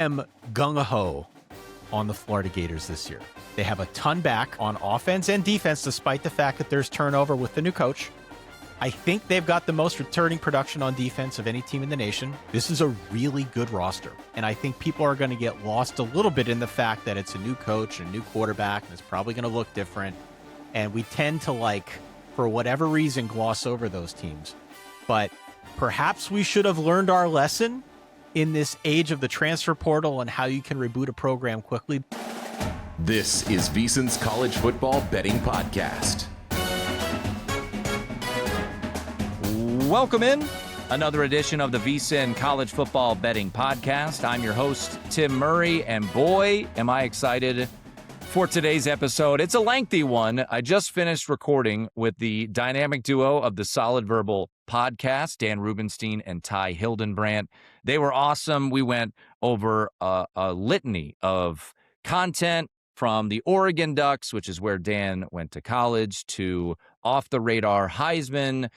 am gung-ho on the Florida Gators this year. They have a ton back on offense and defense, despite the fact that there's turnover with the new coach. I think they've got the most returning production on defense of any team in the nation. This is a really good roster. And I think people are going to get lost a little bit in the fact that it's a new coach, a new quarterback, and it's probably going to look different. And we tend to, for whatever reason, gloss over those teams. But perhaps we should have learned our lesson in this age of the transfer portal and how you can reboot a program quickly. This is VSiN's College Football Betting Podcast. Welcome in. Another edition of the VSiN College Football Betting Podcast. I'm your host, Tim Murray, and boy, am I excited for today's episode. It's a lengthy one. I just finished recording with the dynamic duo of the Solid Verbal Podcast, Dan Rubenstein and Ty Hildenbrandt. They were awesome. We went over a litany of content from the Oregon Ducks, which is where Dan went to college, to off-the-radar Heisman.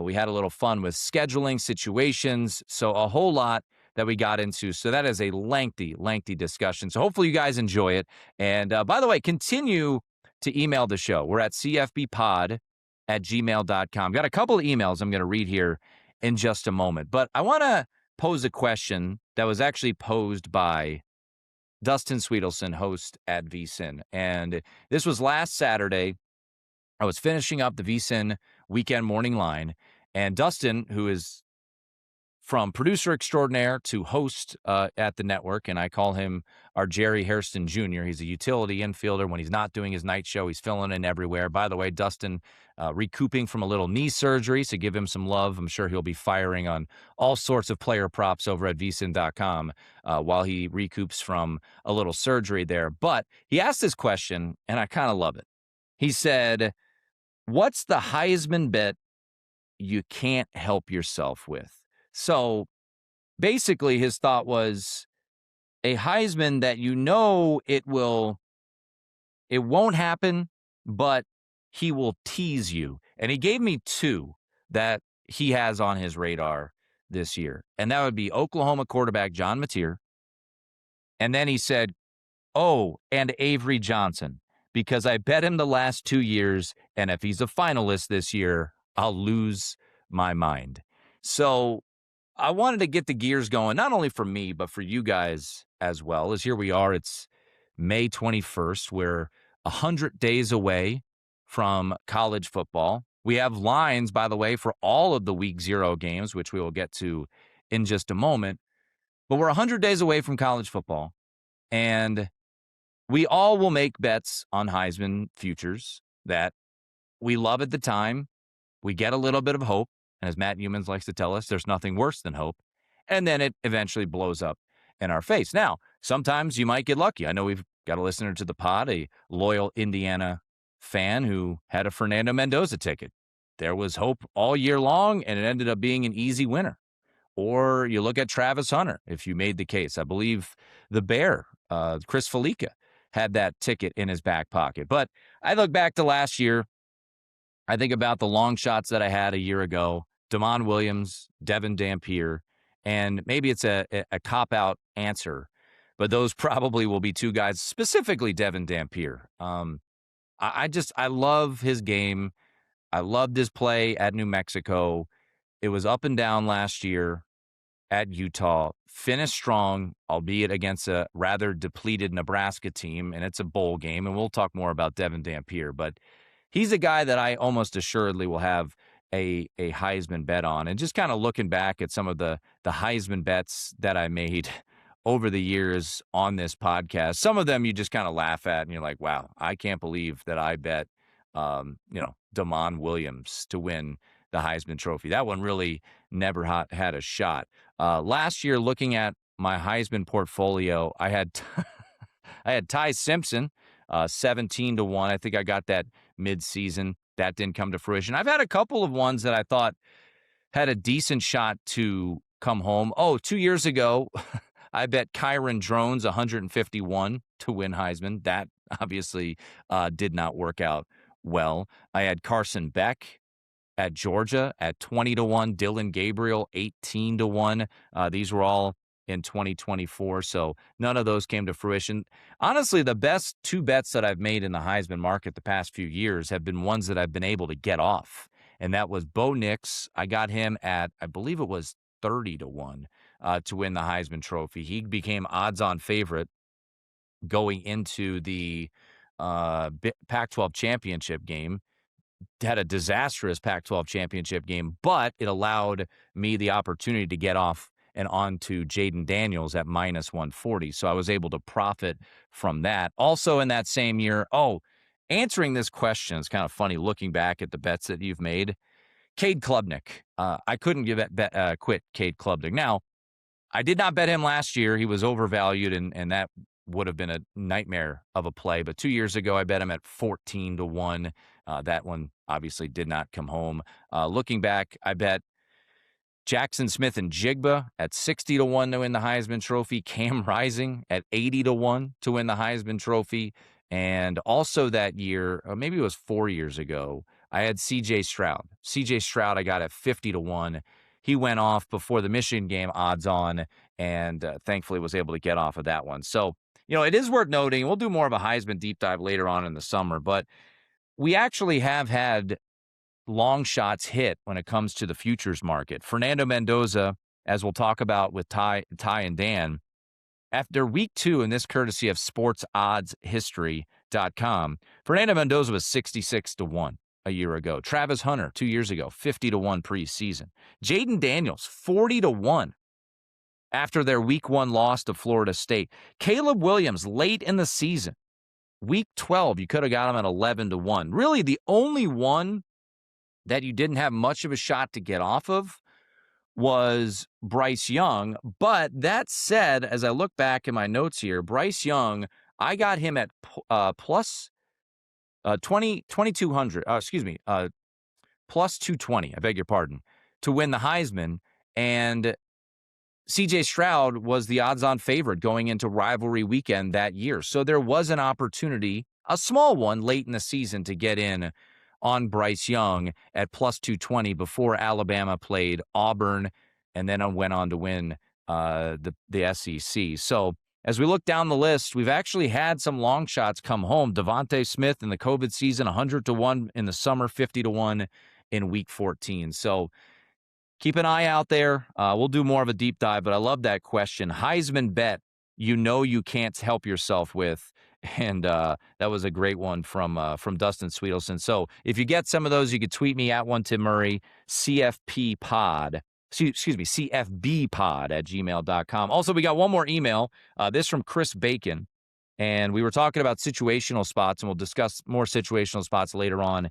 We had a little fun with scheduling situations, so a whole lot that we got into. So that is a lengthy discussion. So hopefully you guys enjoy it. And by the way, continue to email the show. We're at cfbpod@gmail.com. Got a couple of emails I'm going to read here in just a moment. But I want to pose a question that was actually posed by Dustin Sweetelson, host at VSiN. And this was last Saturday. I was finishing up the VSiN weekend morning line. And Dustin, who is from producer extraordinaire to host at the network, and I call him our Jerry Hairston Jr. He's a utility infielder. When he's not doing his night show, he's filling in everywhere. By the way, Dustin recouping from a little knee surgery, so give him some love. I'm sure he'll be firing on all sorts of player props over at vsin.com while he recoups from a little surgery there. But he asked this question, and I kind of love it. He said, what's the Heisman bet you can't help yourself with? So basically his thought was a Heisman that it won't happen, but he will tease you. And he gave me two that he has on his radar this year. And that would be Oklahoma quarterback John Mateer. And then he said, and Avery Johnson, because I bet him the last 2 years, and if he's a finalist this year, I'll lose my mind. So I wanted to get the gears going, not only for me, but for you guys as well. As here we are, it's May 21st. We're 100 days away from college football. We have lines, by the way, for all of the Week 0 games, which we will get to in just a moment. But we're 100 days away from college football, and we all will make bets on Heisman futures that we love at the time. We get a little bit of hope. And as Matt Humans likes to tell us, there's nothing worse than hope. And then it eventually blows up in our face. Now, sometimes you might get lucky. I know we've got a listener to the pod, a loyal Indiana fan who had a Fernando Mendoza ticket. There was hope all year long, and it ended up being an easy winner. Or you look at Travis Hunter, if you made the case. I believe the Bear, Chris Felica, had that ticket in his back pocket. But I look back to last year. I think about the long shots that I had a year ago. Damon Williams, Devin Dampier, and maybe it's a cop-out answer, but those probably will be two guys, specifically Devin Dampier. I love his game. I loved his play at New Mexico. It was up and down last year at Utah. Finished strong, albeit against a rather depleted Nebraska team, and it's a bowl game, and we'll talk more about Devin Dampier, but he's a guy that I almost assuredly will have a Heisman bet on. And just kind of looking back at some of the Heisman bets that I made over the years on this podcast, some of them you just kind of laugh at and you're like, wow, I can't believe that I bet, Damon Williams to win the Heisman Trophy. That one really never had a shot. Last year, looking at my Heisman portfolio, I had Ty Simpson, 17-1. I think I got that mid-season. That didn't come to fruition. I've had a couple of ones that I thought had a decent shot to come home. 2 years ago, I bet Kyron Drones 151 to win Heisman. That obviously did not work out well. I had Carson Beck at Georgia at 20-1, Dylan Gabriel 18-1. These were all in 2024. So none of those came to fruition. Honestly, the best 2 bets that I've made in the Heisman market the past few years have been ones that I've been able to get off. And that was Bo Nix. I got him at, I believe it was 30-1 to win the Heisman Trophy. He became odds-on favorite going into the Pac-12 championship game. Had a disastrous Pac-12 championship game, but it allowed me the opportunity to get off and on to Jaden Daniels at -140. So I was able to profit from that. Also in that same year, answering this question is kind of funny looking back at the bets that you've made. Cade Klubnik. I couldn't quit Cade Klubnik. Now, I did not bet him last year. He was overvalued, and that would have been a nightmare of a play. But 2 years ago, I bet him at 14-1. That one obviously did not come home. Looking back, I bet Jackson Smith and Jigba at 60-1 to win the Heisman Trophy. Cam Rising at 80-1 to win the Heisman Trophy. And also that year, or maybe it was 4 years ago, I had C.J. Stroud. C.J. Stroud I got at 50-1. He went off before the Michigan game, odds on, and thankfully was able to get off of that one. So, it is worth noting, we'll do more of a Heisman deep dive later on in the summer, but we actually have had long shots hit when it comes to the futures market. Fernando Mendoza, as we'll talk about with Ty and Dan, after week 2, and this courtesy of sportsoddshistory.com, Fernando Mendoza was 66-1 a year ago. Travis Hunter, 2 years ago, 50-1 preseason. Jaden Daniels, 40-1 after their week 1 loss to Florida State. Caleb Williams, late in the season, week 12, you could have got him at 11-1. Really, the only one that you didn't have much of a shot to get off of was Bryce Young. But that said, as I look back in my notes here, Bryce Young, I got him at plus 2,200, plus 220, I beg your pardon, to win the Heisman. And C.J. Stroud was the odds-on favorite going into rivalry weekend that year. So there was an opportunity, a small one, late in the season to get in on Bryce Young at plus 220 before Alabama played Auburn and then went on to win the SEC. So as we look down the list, we've actually had some long shots come home. Devontae Smith in the COVID season, 100-1 in the summer, 50-1 in week 14. So keep an eye out there. We'll do more of a deep dive, but I love that question. Heisman bet you can't help yourself with. And that was a great one from Dustin Sweetelson. So if you get some of those, you could tweet me at Tim Murray, CFBpod at gmail.com. Also, we got one more email. This from Chris Bacon. And we were talking about situational spots, and we'll discuss more situational spots later on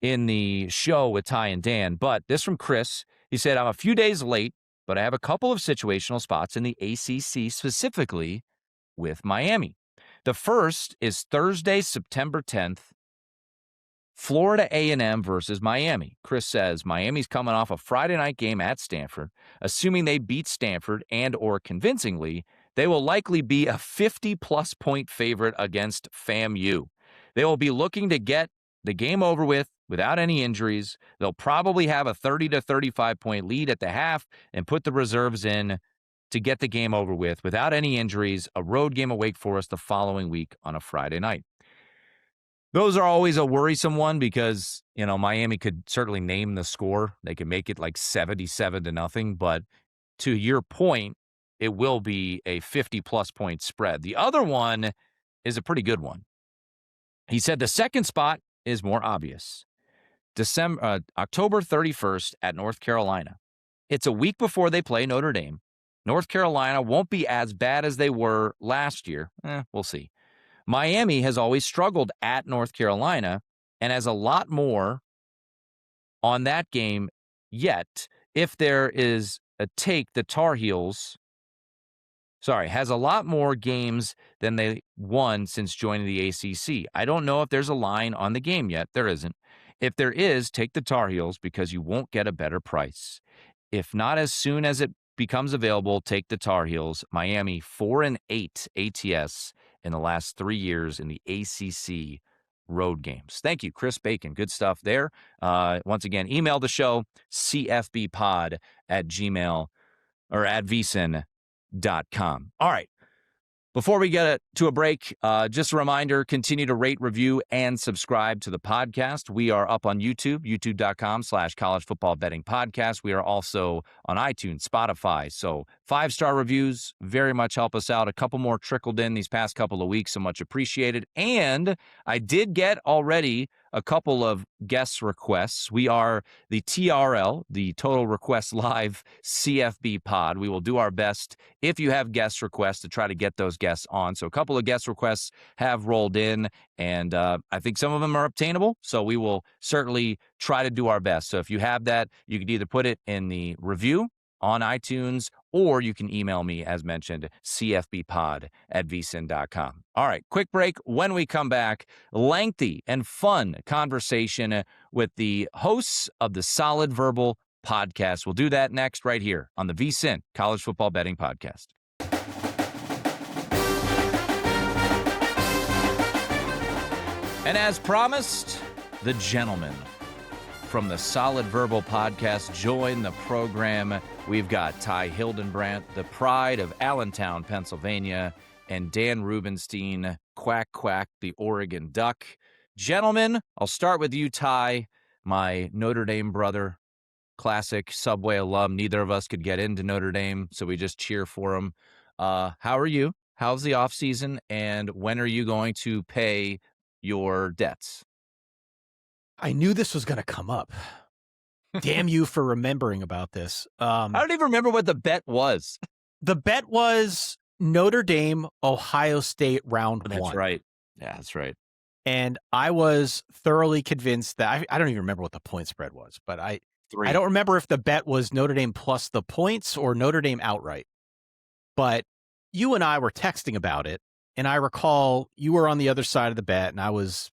in the show with Ty and Dan. But this from Chris. He said, I'm a few days late, but I have a couple of situational spots in the ACC, specifically with Miami. The first is Thursday, September 10th, Florida A&M versus Miami. Chris says Miami's coming off a Friday night game at Stanford. Assuming they beat Stanford and or convincingly, they will likely be a 50-plus point favorite against FAMU. They will be looking to get the game over with without any injuries. They'll probably have a 30 to 35 point lead at the half and put the reserves in to get the game over with without any injuries. A road game at Wake Forest the following week on a Friday night. Those are always a worrisome one because, Miami could certainly name the score. They could make it like 77-0, but to your point, it will be a 50-plus point spread. The other one is a pretty good one. He said the second spot is more obvious. October 31st at North Carolina. It's a week before they play Notre Dame. North Carolina won't be as bad as they were last year. We'll see. Miami has always struggled at North Carolina and has a lot more on that game yet. If there is a take, the Tar Heels has a lot more games than they won since joining the ACC. I don't know if there's a line on the game yet. There isn't. If there is, take the Tar Heels because you won't get a better price. If not as soon as it becomes available, take the Tar Heels. Miami 4-8 ATS in the last 3 years in the ACC road games. Thank you, Chris Bacon. Good stuff there. Once again, email the show, cfbpod at gmail or at VSiN.com. VSiN's.com. All right. Before we get to a break, just a reminder, continue to rate, review, and subscribe to the podcast. We are up on YouTube, youtube.com/college football betting podcast. We are also on iTunes, Spotify. So 5-star reviews very much help us out. A couple more trickled in these past couple of weeks, so much appreciated. And I did get already a couple of guest requests. We are the TRL, the Total Request Live CFB pod. We will do our best if you have guest requests to try to get those guests on. So a couple of guest requests have rolled in, and I think some of them are obtainable. So we will certainly try to do our best. So if you have that, you can either put it in the review on iTunes, or you can email me, as mentioned, cfbpod@vsin.com. All right, quick break. When we come back, lengthy and fun conversation with the hosts of the Solid Verbal podcast. We'll do that next right here on the VSiN College Football Betting Podcast. And as promised, the gentleman from the Solid Verbal podcast join the program. We've got Ty Hildenbrandt, the pride of Allentown, Pennsylvania, and Dan Rubenstein, quack, quack, the Oregon Duck. Gentlemen, I'll start with you, Ty, my Notre Dame brother, classic Subway alum. Neither of us could get into Notre Dame, so we just cheer for him. How are you? How's the offseason, and when are you going to pay your debts? I knew this was going to come up. Damn you for remembering about this. I don't even remember what the bet was. The bet was Notre Dame, Ohio State round one. That's right. Yeah, that's right. And I was thoroughly convinced that I don't even remember what the point spread was, but I don't remember if the bet was Notre Dame plus the points or Notre Dame outright. But you and I were texting about it, and I recall you were on the other side of the bet, and I was,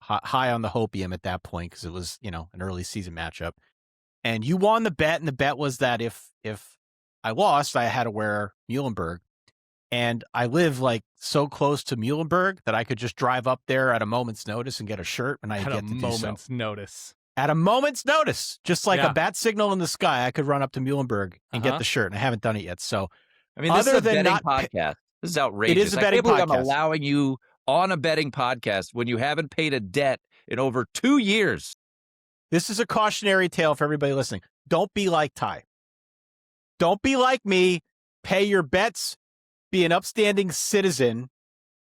high on the hopium at that point because it was, an early season matchup. And you won the bet, and the bet was that if I lost, I had to wear Muhlenberg. And I live so close to Muhlenberg that I could just drive up there at a moment's notice and get a shirt, and I get to do so. At a moment's notice, just like a bat signal in the sky, I could run up to Muhlenberg and get the shirt, and I haven't done it yet. So, I mean, this is a betting podcast. This is outrageous. It is a betting podcast. I'm allowing you on a betting podcast when you haven't paid a debt in over 2 years. This is a cautionary tale for everybody listening. Don't be like Ty. Don't be like me. Pay your bets, be an upstanding citizen,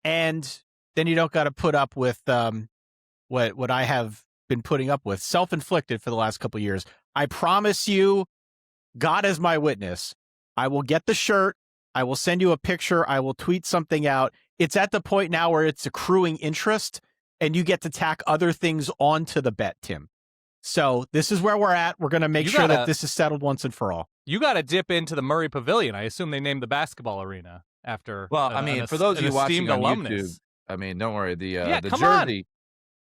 and then you don't got to put up with what I have been putting up with, self-inflicted for the last couple of years. I promise you, God is my witness, I will get the shirt. I will send you a picture. I will tweet something out. It's at the point now where it's accruing interest, and you get to tack other things onto the bet, Tim. So this is where we're at. We're going to make sure that this is settled once and for all. You got to dip into the Murray Pavilion. I assume they named the basketball arena after. Well, for those of you watching on YouTube, don't worry. The jersey,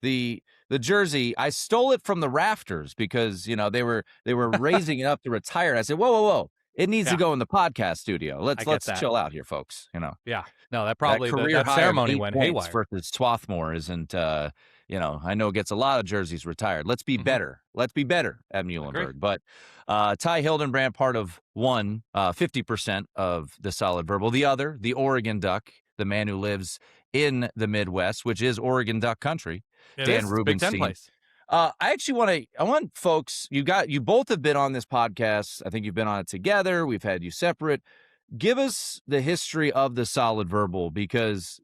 the jersey, I stole it from the rafters because they were raising it up to retire. I said, whoa. It needs to go in the podcast studio. Let's chill out here, folks. Yeah. No, that probably that ceremony went haywire. Versus Swarthmore isn't. I know it gets a lot of jerseys retired. Let's be better. Let's be better at Muhlenberg. But Ty Hildenbrandt, part of 50% of the Solid Verbal. The other, the Oregon Duck, the man who lives in the Midwest, which is Oregon Duck country. Dan Rubenstein. Big Ten place. I want folks, you both have been on this podcast. I think you've been on it together. We've had you separate. Give us the history of the Solid Verbal, because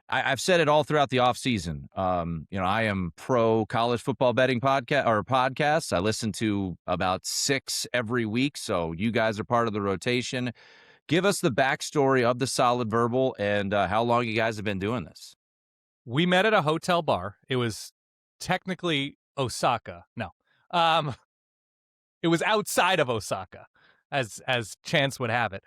I've said it all throughout the off season. I am pro college football betting podcasts. I listen to about 6 every week. So you guys are part of the rotation. Give us the backstory of the Solid Verbal and how long you guys have been doing this. We met at a hotel bar. It was technically Osaka. No. It was outside of Osaka, as chance would have it.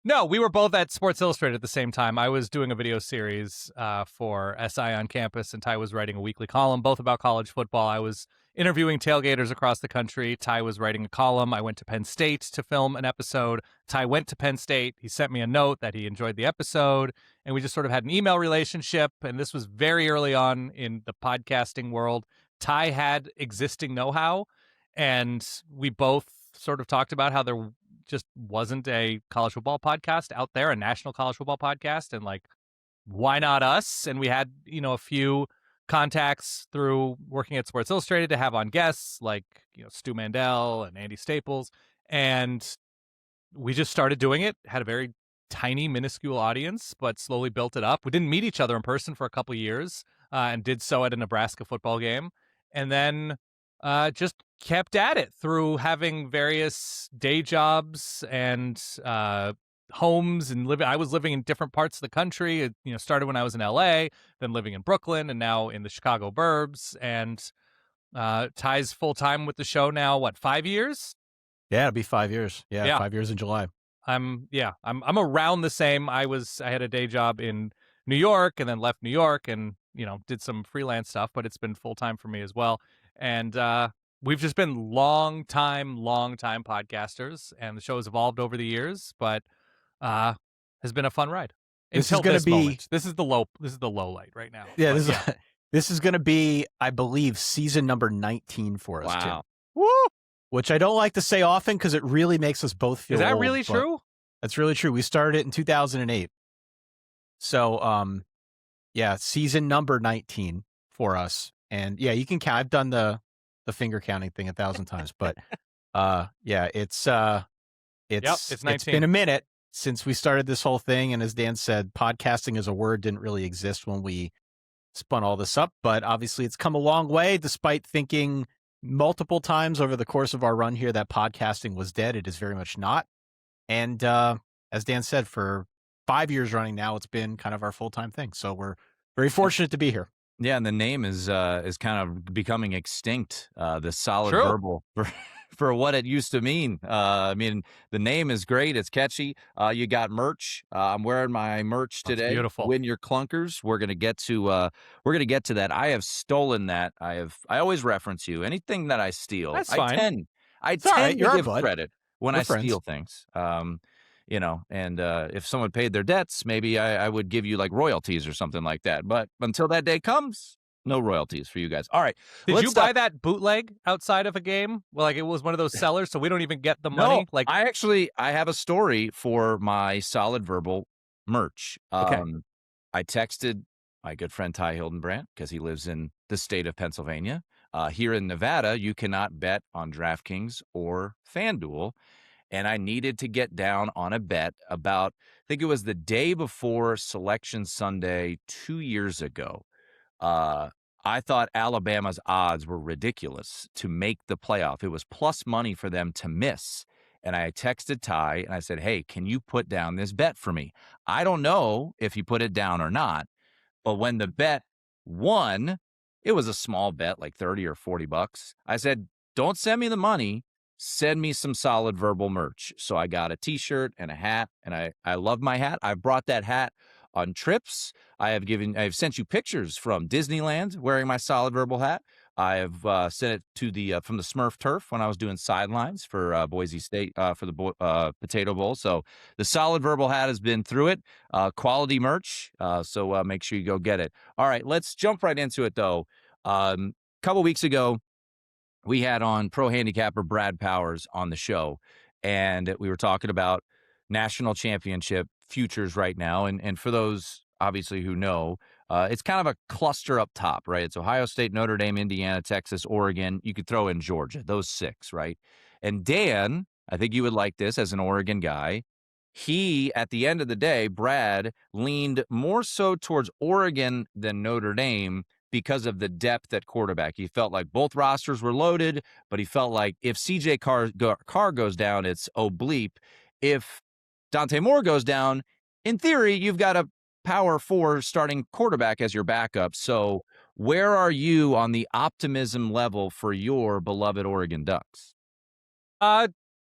No, we were both at Sports Illustrated at the same time. I was doing a video series for SI on campus, and Ty was writing a weekly column, both about college football. I was interviewing tailgaters across the country. Ty was writing a column. I went to Penn State to film an episode. Ty went to Penn State. He sent me a note that he enjoyed the episode, and we just sort of had an email relationship, and this was very early on in the podcasting world. Ty had existing know-how, and we both sort of talked about how there just wasn't a college football podcast out there, a national college football podcast. And like, why not us? And we had, a few contacts through working at Sports Illustrated to have on guests like, Stu Mandel and Andy Staples. And we just started doing it, had a very tiny, minuscule audience, but slowly built it up. We didn't meet each other in person for a couple years and did so at a Nebraska football game. And then just kept at it through having various day jobs and homes and living. I was living in different parts of the country. It, started when I was in LA, then living in Brooklyn, and now in the Chicago burbs. And Ty's full time with the show now, 5 years? Yeah, it'll be 5 years. Yeah, 5 years in July. I'm around the same. I had a day job in New York and then left New York and, did some freelance stuff, but it's been full time for me as well. And we've just been long time podcasters, and the show has evolved over the years, but has been a fun ride. This is going to be moment. This is the low light right now. Yeah, this is going to be, I believe, season number 19 for us. Wow. Tim. Woo! Which I don't like to say often because it really makes us both feel Is that old, really true? That's really true. We started it in 2008. So, season number 19 for us. And yeah, you can count. I've done the finger counting thing 1,000 times, but it's 19. It's been a minute since we started this whole thing. And as Dan said, podcasting as a word didn't really exist when we spun all this up, but obviously it's come a long way despite thinking multiple times over the course of our run here that podcasting was dead. It is very much not. And as Dan said, for 5 years running now, it's been kind of our full-time thing. So we're very fortunate to be here. Yeah, and the name is kind of becoming extinct. The solid True. verbal for what it used to mean. I mean, the name is great. It's catchy. You got merch. I'm wearing my merch today. That's beautiful. Win your clunkers. We're gonna get to that. I have stolen that. I always reference you. Anything that I steal, That's I fine. tend right. to You're give our bud. credit when We're I friends. steal things. And if someone paid their debts, maybe I would give you like royalties or something like that. But until that day comes, no royalties for you guys. All right. Did you buy that bootleg outside of a game? Well, like it was one of those sellers, so we don't even get the money. No, I have a story for my solid verbal merch. Okay. I texted my good friend Ty Hildenbrandt because he lives in the state of Pennsylvania. Here in Nevada, you cannot bet on DraftKings or FanDuel. And I needed to get down on a bet about, I think it was the day before Selection Sunday 2 years ago. I thought Alabama's odds were ridiculous to make the playoff. It was plus money for them to miss. And I texted Ty and I said, hey, can you put down this bet for me? I don't know if he put it down or not, but when the bet won, it was a small bet, like 30 or 40 bucks. I said, don't send me the money. Send me some solid verbal merch. So I got a t-shirt and a hat, and I love my hat. I've brought that hat on trips. I have sent you pictures from Disneyland wearing my solid verbal hat. I have sent it from the Smurf turf when I was doing sidelines for Boise State for the Potato Bowl. So the solid verbal hat has been through it. Quality merch. So make sure you go get it. All right, let's jump right into it though. A couple weeks ago, we had on pro handicapper Brad Powers on the show, and we were talking about national championship futures right now. And for those obviously who know, it's kind of a cluster up top, right? It's Ohio State, Notre Dame, Indiana, Texas, Oregon. You could throw in Georgia, those six, right? And Dan, I think you would like this as an Oregon guy. He, at the end of the day, Brad leaned more so towards Oregon than Notre Dame because of the depth at quarterback. He felt like both rosters were loaded, but he felt like if CJ Carr goes down, it's bleep. If Dante Moore goes down, in theory, you've got a power 4 starting quarterback as your backup. So where are you on the optimism level for your beloved Oregon Ducks?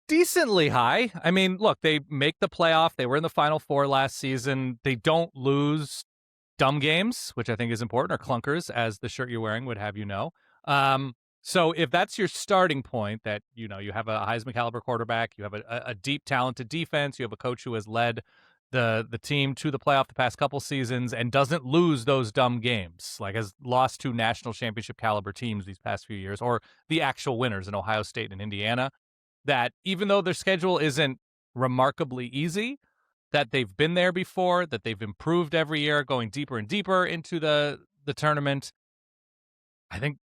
Decently high. I mean, look, they make the playoff. They were in the Final Four last season. They don't lose dumb games, which I think is important, or clunkers, as the shirt you're wearing would have you know. So if that's your starting point, that you have a Heisman caliber quarterback, you have a deep, talented defense, you have a coach who has led the team to the playoff the past couple seasons and doesn't lose those dumb games, like has lost to national championship caliber teams these past few years, or the actual winners in Ohio State and Indiana, that even though their schedule isn't remarkably easy, that they've been there before, that they've improved every year, going deeper and deeper into the tournament. I think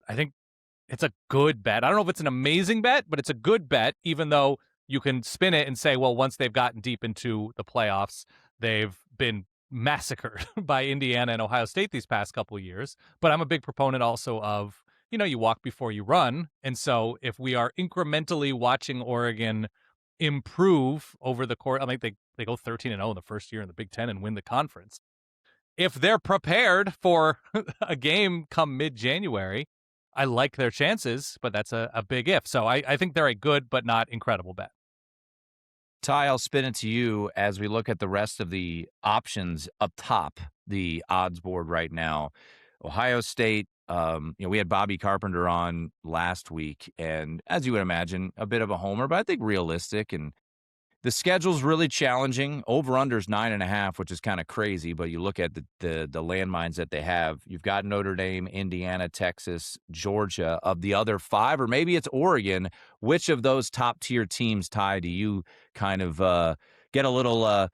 it's a good bet. I don't know if it's an amazing bet, but it's a good bet, even though you can spin it and say, well, once they've gotten deep into the playoffs, they've been massacred by Indiana and Ohio State these past couple of years. But I'm a big proponent also of, you walk before you run. And so if we are incrementally watching Oregon improve over the course, I mean, they go 13-0 in the first year in the Big Ten and win the conference. If they're prepared for a game come mid-January, I like their chances, but that's a big if. So I think they're a good but not incredible bet. Ty, I'll spin it to you as we look at the rest of the options up top, the odds board right now. Ohio State, we had Bobby Carpenter on last week, and as you would imagine, a bit of a homer, but I think realistic. And the schedule's really challenging. Over-under's 9.5, which is kind of crazy, but you look at the landmines that they have. You've got Notre Dame, Indiana, Texas, Georgia. Of the other 5, or maybe it's Oregon, which of those top-tier teams, Ty, do you kind of get a little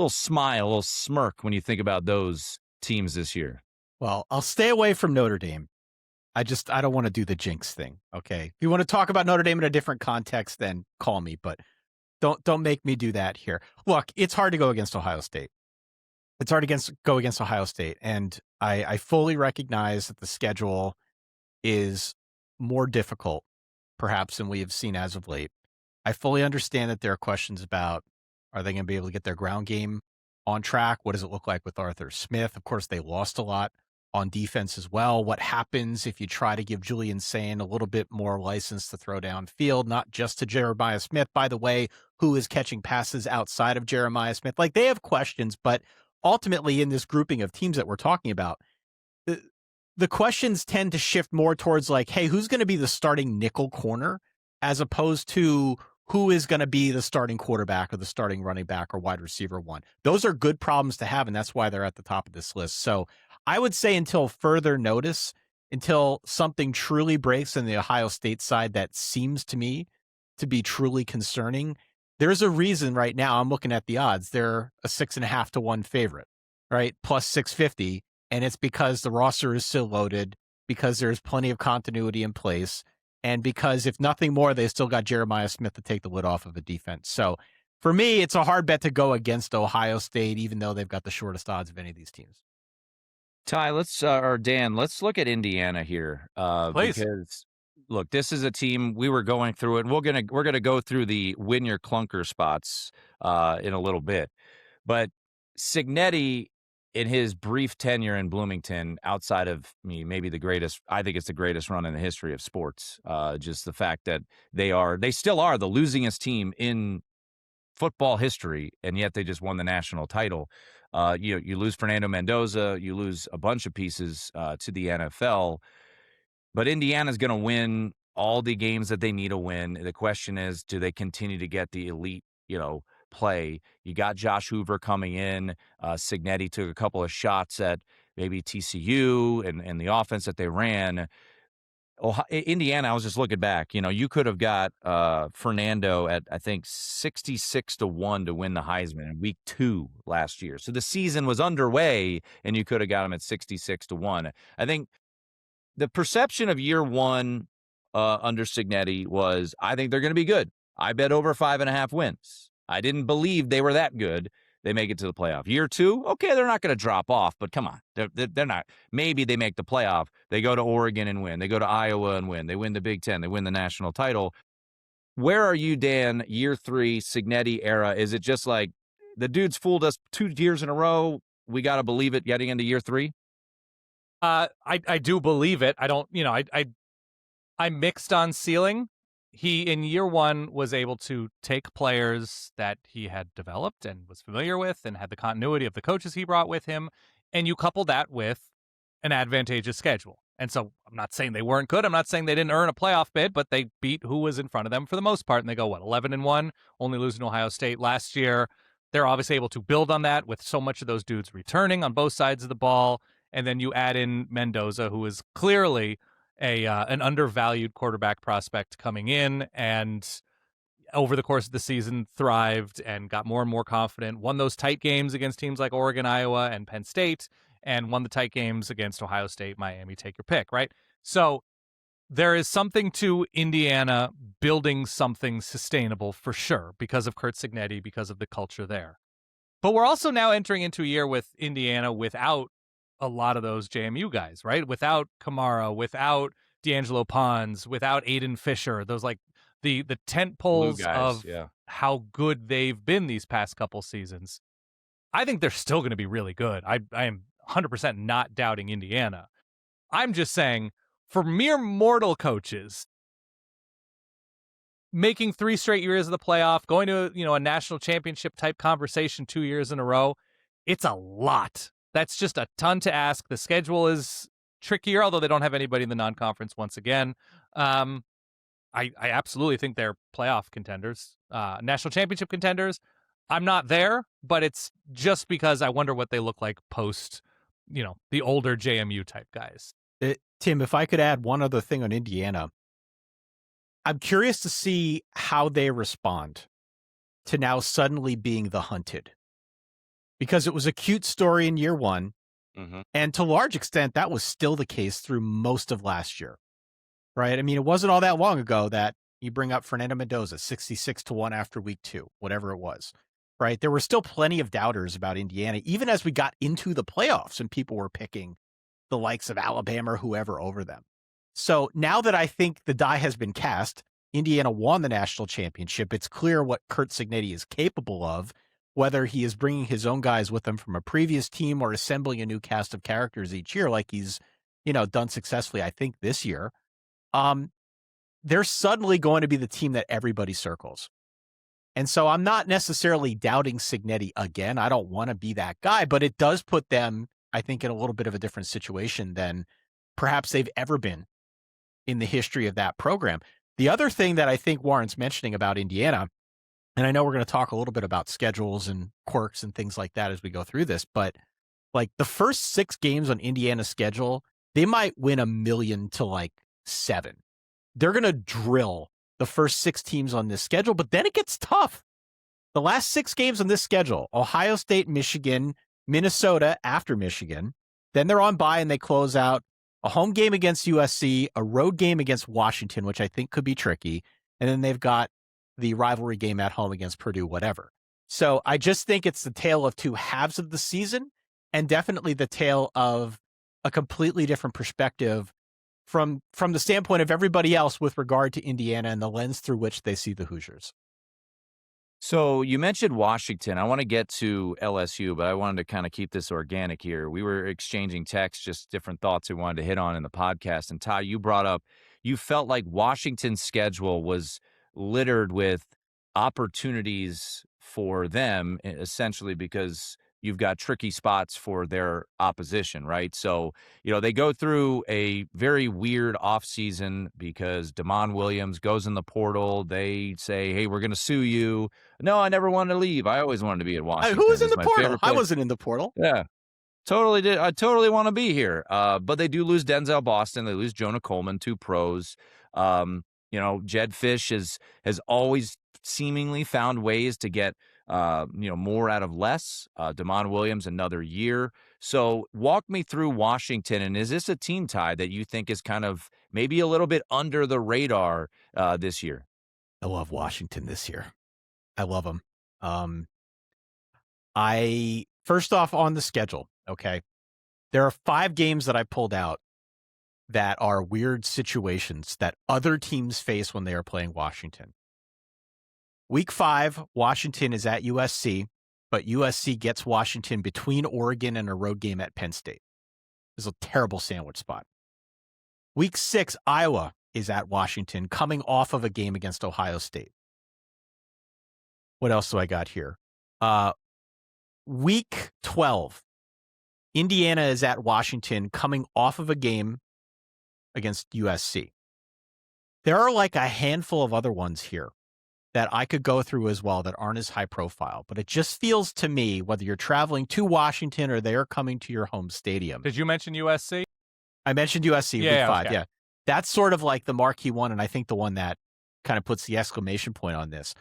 smile, a little smirk when you think about those teams this year? Well, I'll stay away from Notre Dame. I don't want to do the jinx thing, okay? If you want to talk about Notre Dame in a different context, then call me, but don't make me do that here. Look, it's hard to go against Ohio State. It's hard to go against Ohio State, and I fully recognize that the schedule is more difficult, perhaps, than we have seen as of late. I fully understand that there are questions about, are they going to be able to get their ground game on track? What does it look like with Arthur Smith? Of course, they lost a lot on defense as well. What happens if you try to give Julian Sain a little bit more license to throw downfield, not just to Jeremiah Smith, by the way, who is catching passes outside of Jeremiah Smith? Like, they have questions, but ultimately in this grouping of teams that we're talking about, the questions tend to shift more towards like, hey, who's going to be the starting nickel corner, as opposed to who is going to be the starting quarterback or the starting running back or wide receiver one. Those are good problems to have, and that's why they're at the top of this list. So I would say until further notice, until something truly breaks in the Ohio State side that seems to me to be truly concerning, there's a reason right now I'm looking at the odds. They're a 6.5 to 1 favorite, right? Plus 650. And it's because the roster is still loaded, because there's plenty of continuity in place, and because if nothing more, they still got Jeremiah Smith to take the lid off of the defense. So for me, it's a hard bet to go against Ohio State, even though they've got the shortest odds of any of these teams. Ty, Dan, let's look at Indiana here. Please. Because look, this is a team, we were going through it, and we're gonna go through the win your clunker spots in a little bit. But Cignetti, in his brief tenure in Bloomington, outside of maybe the greatest, I think it's the greatest run in the history of sports. Just the fact that they still are the losingest team in football history, and yet they just won the national title. You lose Fernando Mendoza, you lose a bunch of pieces to the NFL, but Indiana's going to win all the games that they need to win. The question is, do they continue to get the elite, play? You got Josh Hoover coming in. Cignetti took a couple of shots at maybe TCU and the offense that they ran. Indiana, I was just looking back. You could have got Fernando at, I think, 66 to 1 to win the Heisman in week 2 last year. So the season was underway, and you could have got him at 66 to 1. I think the perception of year 1 under Cignetti was, I think they're going to be good. I bet over 5.5 wins. I didn't believe they were that good. They make it to the playoff. Year 2, okay, they're not going to drop off, but come on. They're not. Maybe they make the playoff. They go to Oregon and win. They go to Iowa and win. They win the Big Ten. They win the national title. Where are you, Dan, year 3, Cignetti era? Is it just like the dude's fooled us 2 years in a row? We got to believe it getting into year 3? I do believe it. I don't, I mixed on ceiling. He, in year 1, was able to take players that he had developed and was familiar with and had the continuity of the coaches he brought with him, and you couple that with an advantageous schedule. And so I'm not saying they weren't good. I'm not saying they didn't earn a playoff bid, but they beat who was in front of them for the most part, and they go, 11-1, only losing to Ohio State last year. They're obviously able to build on that with so much of those dudes returning on both sides of the ball, and then you add in Mendoza, who is clearly an undervalued quarterback prospect coming in, and over the course of the season thrived and got more and more confident, won those tight games against teams like Oregon, Iowa, and Penn State, and won the tight games against Ohio State, Miami, take your pick, right? So there is something to Indiana building something sustainable for sure because of Curt Cignetti, because of the culture there. But we're also now entering into a year with Indiana without a lot of those JMU guys, right? Without Kamara, without D'Angelo Pons, without Aiden Fisher, those like the tent poles of how good they've been these past couple seasons. I think they're still going to be really good. I am 100% not doubting Indiana. I'm just saying, for mere mortal coaches, making 3 straight years of the playoff, going to a national championship type conversation 2 years in a row, it's a lot. That's just a ton to ask. The schedule is trickier, although they don't have anybody in the non-conference once again. I absolutely think they're playoff contenders, national championship contenders. I'm not there, but it's just because I wonder what they look like post, the older JMU type guys. Tim, if I could add one other thing on Indiana, I'm curious to see how they respond to now suddenly being the hunted. Because it was a cute story in year one, and to a large extent, that was still the case through most of last year. Right? I mean, it wasn't all that long ago that you bring up Fernando Mendoza, 66-1 after week 2, whatever it was, right? There were still plenty of doubters about Indiana, even as we got into the playoffs and people were picking the likes of Alabama or whoever over them. So now that I think the die has been cast, Indiana won the national championship. It's clear what Curt Cignetti is capable of, whether he is bringing his own guys with him from a previous team or assembling a new cast of characters each year, like he's, done successfully, I think, this year. They're suddenly going to be the team that everybody circles. And so I'm not necessarily doubting Cignetti again. I don't want to be that guy, but it does put them, I think, in a little bit of a different situation than perhaps they've ever been in the history of that program. The other thing that I think Warren's mentioning about Indiana, and I know we're going to talk a little bit about schedules and quirks and things like that as we go through this, but like the first 6 games on Indiana's schedule, they might win 1 million to 7. They're going to drill the first 6 teams on this schedule, but then it gets tough. The last 6 games on this schedule, Ohio State, Michigan, Minnesota after Michigan, then they're on bye and they close out a home game against USC, a road game against Washington, which I think could be tricky, and then they've got the rivalry game at home against Purdue, whatever. So I just think it's the tale of 2 halves of the season, and definitely the tale of a completely different perspective from the standpoint of everybody else with regard to Indiana and the lens through which they see the Hoosiers. So you mentioned Washington. I want to get to LSU, but I wanted to kind of keep this organic here. We were exchanging texts, just different thoughts we wanted to hit on in the podcast. And Ty, you brought up, you felt like Washington's schedule was littered with opportunities for them, essentially because you've got tricky spots for their opposition, right? So, they go through a very weird offseason because Damon Williams goes in the portal. They say, hey, we're going to sue you. No, I never wanted to leave. I always wanted to be at Washington. Who was in the portal? I wasn't in the portal. Yeah, totally did. I totally want to be here. But they do lose Denzel Boston. They lose Jonah Coleman, 2 pros. Jed Fish has always seemingly found ways to get more out of less. Damon Williams, another year. So walk me through Washington. And is this a team, Ty, that you think is kind of maybe a little bit under the radar this year? I love Washington this year. I love them. First off on the schedule, okay, there are 5 games that I pulled out that are weird situations that other teams face when they are playing Washington. Week 5, Washington is at USC, but USC gets Washington between Oregon and a road game at Penn State. It's a terrible sandwich spot. Week 6, Iowa is at Washington, coming off of a game against Ohio State. What else do I got here? Week 12, Indiana is at Washington, coming off of a game against USC. There are like a handful of other ones here that I could go through as well that aren't as high profile, but it just feels to me, whether you're traveling to Washington or they're coming to your home stadium. Did you mention USC? I mentioned USC, week 5, okay. yeah. That's sort of like the marquee one, and I think the one that kind of puts the exclamation point on this.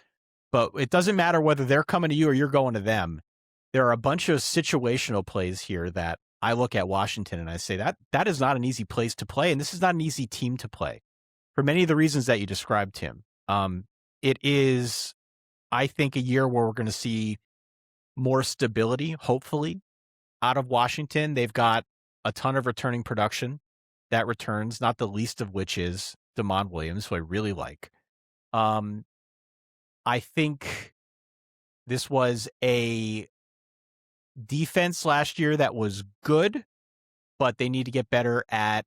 But it doesn't matter whether they're coming to you or you're going to them. There are a bunch of situational plays here that I look at Washington and I say that is not an easy place to play, and this is not an easy team to play for many of the reasons that you described, Tim. It is, I think, a year where we're going to see more stability, hopefully, out of Washington. They've got a ton of returning production that returns, not the least of which is DeMond Williams, who I really like. I think this was a defense last year that was good, but they need to get better at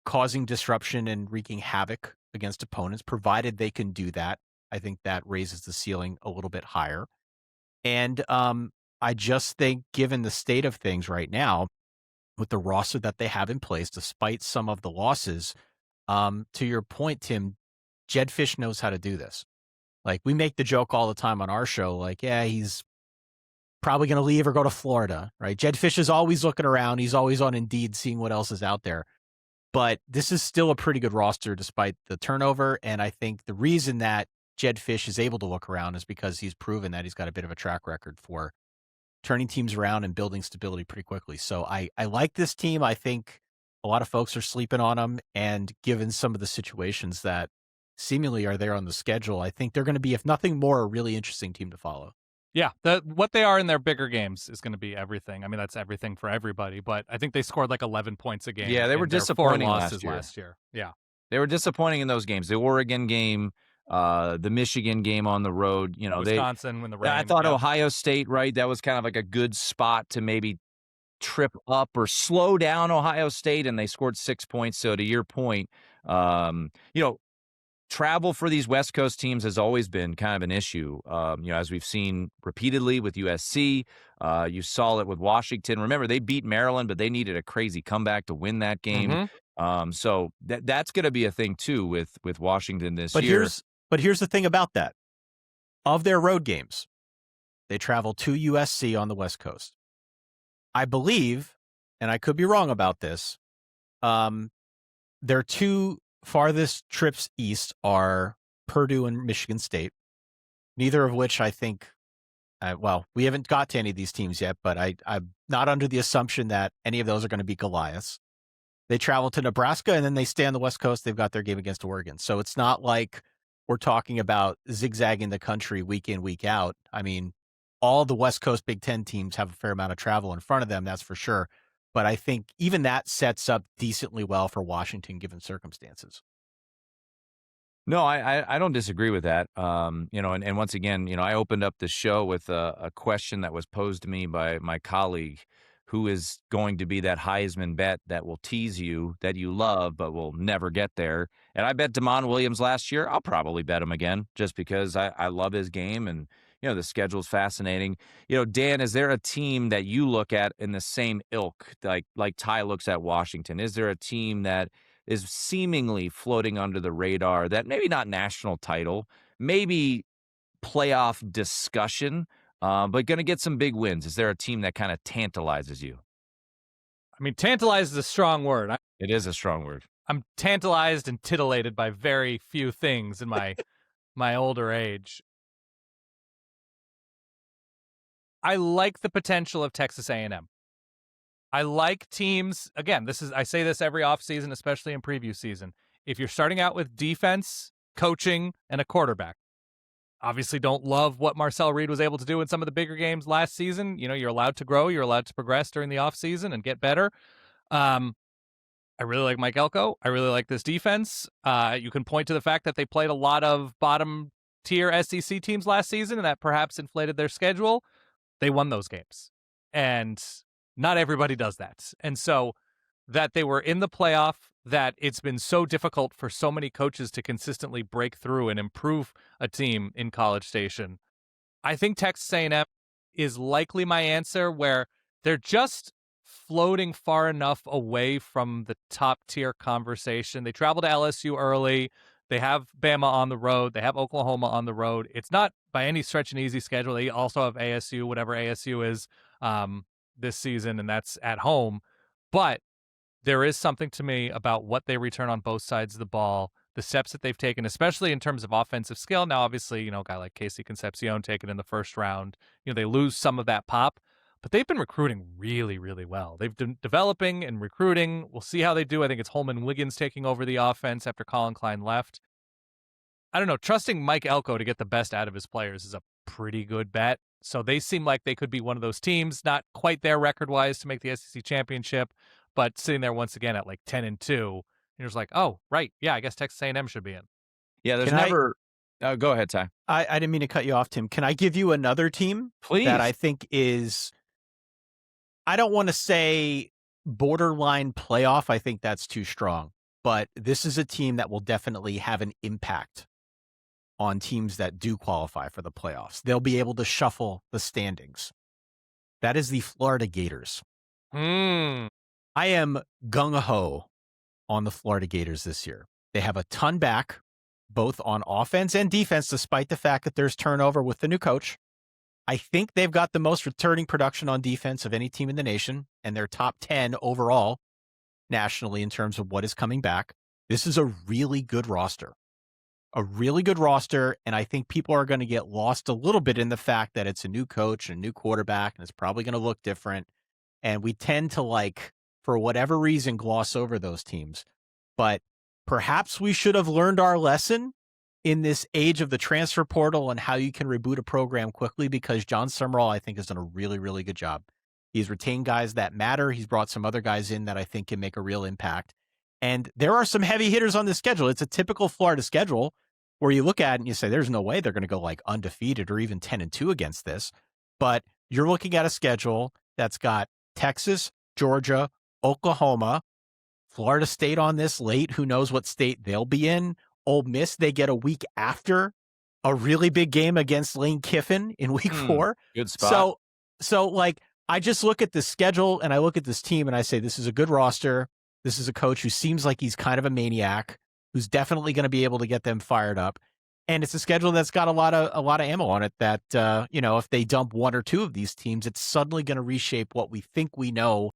causing disruption and wreaking havoc against opponents, provided they can do that. I think that raises the ceiling a little bit higher. And I just think, given the state of things right now, with the roster that they have in place, despite some of the losses, to your point, Tim, Jedd Fisch knows how to do this. Like, we make the joke all the time on our show, like, yeah, he's probably going to leave or go to Florida, right? Jedd Fisch is always looking around. He's always on Indeed seeing what else is out there. But this is still a pretty good roster despite the turnover. And I think the reason that Jedd Fisch is able to look around is because he's proven that he's got a bit of a track record for turning teams around and building stability pretty quickly. So I like this team. I think a lot of folks are sleeping on them. And given some of the situations that seemingly are there on the schedule, I think they're going to be, if nothing more, a really interesting team to follow. Yeah, what they are in their bigger games is going to be everything. I mean, that's everything for everybody, but I think they scored like 11 points a game. Yeah, they were disappointing last year. Yeah. They were disappointing in those games. The Oregon game, the Michigan game on the road, Wisconsin when the rain. I thought Ohio State, right? That was kind of like a good spot to maybe trip up or slow down Ohio State, and they scored 6 points. So to your point, travel for these West Coast teams has always been kind of an issue. As we've seen repeatedly with USC, you saw it with Washington. Remember, they beat Maryland, but they needed a crazy comeback to win that game. Mm-hmm. So that's going to be a thing too with Washington this year. But here's the thing about that. Of their road games, they travel to USC on the West Coast. I believe, and I could be wrong about this, their two farthest trips east are Purdue and Michigan State, neither of which I think, we haven't got to any of these teams yet, but I'm not under the assumption that any of those are going to be Goliaths. They travel to Nebraska, and then they stay on the West Coast. They've got their game against Oregon. So it's not like we're talking about zigzagging the country week in, week out. I mean, all the West Coast Big Ten teams have a fair amount of travel in front of them, that's for sure. But I think even that sets up decently well for Washington, given circumstances. No, I don't disagree with that. And once again, I opened up the show with a question that was posed to me by my colleague, who is going to be that Heisman bet that will tease you, that you love, but will never get there. And I bet DeMond Williams last year. I'll probably bet him again just because I love his game, and the schedule's fascinating. Dan, is there a team that you look at in the same ilk, like Ty looks at Washington? Is there a team that is seemingly floating under the radar, that maybe not national title, maybe playoff discussion, but going to get some big wins? Is there a team that kind of tantalizes you? I mean, tantalized is a strong word. It is a strong word. I'm tantalized and titillated by very few things in my older age. I like the potential of Texas A&M. I like teams, again, I say this every offseason, especially in preview season. If you're starting out with defense, coaching, and a quarterback, obviously don't love what Marcel Reed was able to do in some of the bigger games last season. You're allowed to grow, you're allowed to progress during the offseason and get better. I really like Mike Elko. I really like this defense. You can point to the fact that they played a lot of bottom-tier SEC teams last season, and that perhaps inflated their schedule. They won those games, and not everybody does that. And so that they were in the playoff, that it's been so difficult for so many coaches to consistently break through and improve a team in College Station. I think Texas A&M is likely my answer, where they're just floating far enough away from the top-tier conversation. They travel to LSU early. They have Bama on the road. They have Oklahoma on the road. It's not by any stretch an easy schedule. They also have ASU, whatever ASU is this season, and that's at home. But there is something to me about what they return on both sides of the ball, the steps that they've taken, especially in terms of offensive skill. Now, obviously, a guy like Casey Concepcion taken in the first round, they lose some of that pop, but they've been recruiting really, really well. They've been developing and recruiting. We'll see how they do. I think it's Holman Wiggins taking over the offense after Colin Klein left. I don't know. Trusting Mike Elko to get the best out of his players is a pretty good bet. So they seem like they could be one of those teams, not quite there record-wise to make the SEC championship, but sitting there once again at like 10-2. And you're just like, oh, right. Yeah, I guess Texas A&M should be in. Yeah, there's never... go ahead, Ty. I didn't mean to cut you off, Tim. Can I give you another team? Please. That I think is... I don't want to say borderline playoff. I think that's too strong. But this is a team that will definitely have an impact on teams that do qualify for the playoffs. They'll be able to shuffle the standings. That is the Florida Gators. I am gung-ho on the Florida Gators this year. They have a ton back, both on offense and defense, despite the fact that there's turnover with the new coach. I think they've got the most returning production on defense of any team in the nation, and they're top 10 overall nationally in terms of what is coming back. This is a really good roster. And I think people are going to get lost a little bit in the fact that it's a new coach and a new quarterback, and it's probably going to look different. And we tend to, for whatever reason, gloss over those teams. But perhaps we should have learned our lesson in this age of the transfer portal and how you can reboot a program quickly, because John Summerall, I think, has done a really, really good job. He's retained guys that matter. He's brought some other guys in that I think can make a real impact. And there are some heavy hitters on the schedule. It's a typical Florida schedule where you look at it and you say, there's no way they're going to go undefeated or even 10-2 against this. But you're looking at a schedule that's got Texas, Georgia, Oklahoma, Florida State on this late. Who knows what state they'll be in? Ole Miss, they get a week after a really big game against Lane Kiffin in week 4. Good spot. So I just look at the schedule and I look at this team and I say, this is a good roster. This is a coach who seems like he's kind of a maniac, who's definitely going to be able to get them fired up. And it's a schedule that's got a lot of ammo on it that, if they dump one or two of these teams, it's suddenly going to reshape what we think we know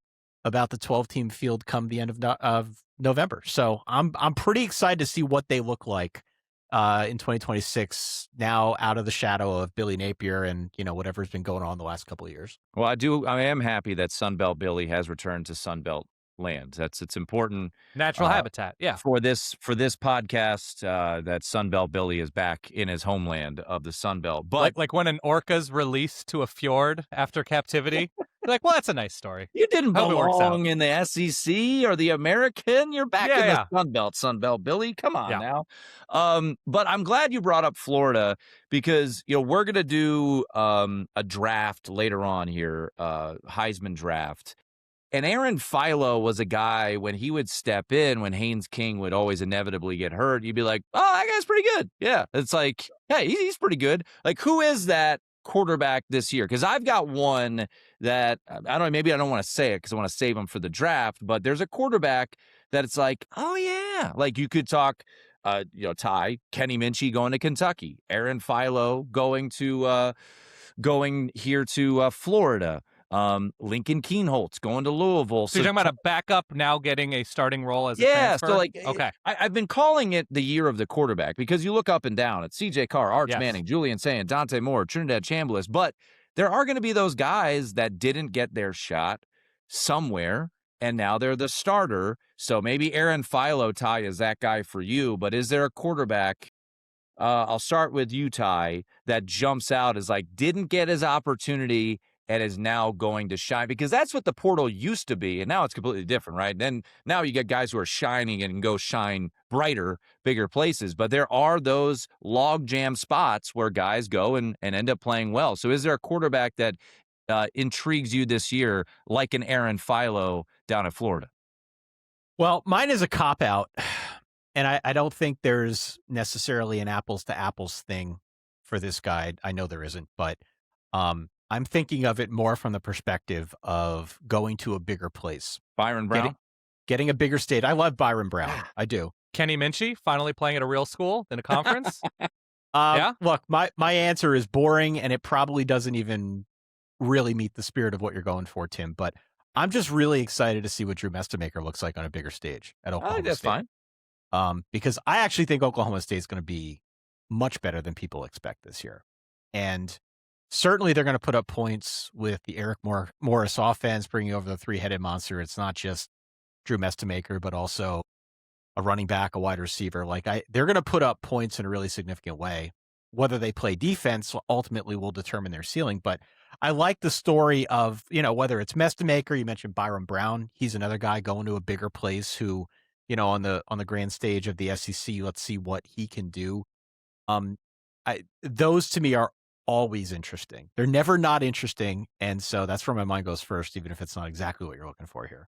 about the 12-team field come the end of November. So I'm pretty excited to see what they look like in 2026, now out of the shadow of Billy Napier and, whatever's been going on the last couple of years. Well, I am happy that Sunbelt Billy has returned to Sunbelt land. It's important. Natural habitat. Yeah. For this podcast, that Sunbelt Billy is back in his homeland of the Sunbelt. But like when an orca's released to a fjord after captivity, you're like, well, that's a nice story. You didn't belong in the SEC or the American. You're back in the Sunbelt Billy. Come on now. But I'm glad you brought up Florida because, we're going to do a draft later on here, Heisman draft. And Aaron Philo was a guy, when he would step in, when Haynes King would always inevitably get hurt, you'd be like, oh, that guy's pretty good. Yeah. It's like, hey, he's pretty good. Like, who is that quarterback this year? Because I've got one that, maybe I don't want to say it because I want to save him for the draft, but there's a quarterback that it's like, oh, yeah. Like, you could talk, Ty, Kenny Minchie going to Kentucky, Aaron Philo going here to Florida. Lincoln Keenholtz going to Louisville. So you're talking about a backup now getting a starting role as a transfer? So okay. I've been calling it the year of the quarterback because you look up and down. It's C.J. Carr, Arch Manning, Julian Sayin, Dante Moore, Trinidad Chambliss. But there are going to be those guys that didn't get their shot somewhere, and now they're the starter. So maybe Aaron Philo, Ty, is that guy for you. But is there a quarterback, I'll start with you, Ty, that jumps out as didn't get his opportunity and is now going to shine? Because that's what the portal used to be, and now it's completely different, right? Then now you get guys who are shining and can go shine brighter, bigger places. But there are those log jam spots where guys go and end up playing well. So is there a quarterback that intrigues you this year, like an Aaron Philo down in Florida? Well, mine is a cop-out, and I don't think there's necessarily an apples-to-apples thing for this guy. I know there isn't, but I'm thinking of it more from the perspective of going to a bigger place. Byron Brown? Getting a bigger state. I love Byron Brown. I do. Kenny Minchie finally playing at a real school in a conference? Look, my answer is boring, and it probably doesn't even really meet the spirit of what you're going for, Tim. But I'm just really excited to see what Drew Mestemaker looks like on a bigger stage at Oklahoma I think that's State. fine. because I actually think Oklahoma State is going to be much better than people expect this year. And certainly they're going to put up points with the Eric Morris offense, bringing over the three-headed monster. It's not just Drew Mestamaker, but also a running back, a wide receiver. They're going to put up points in a really significant way. Whether they play defense ultimately will determine their ceiling. But I like the story of, whether it's Mestamaker, you mentioned Byron Brown. He's another guy going to a bigger place who, on the grand stage of the SEC, let's see what he can do. Those to me are always interesting. They're never not interesting. And so that's where my mind goes first, even if it's not exactly what you're looking for here.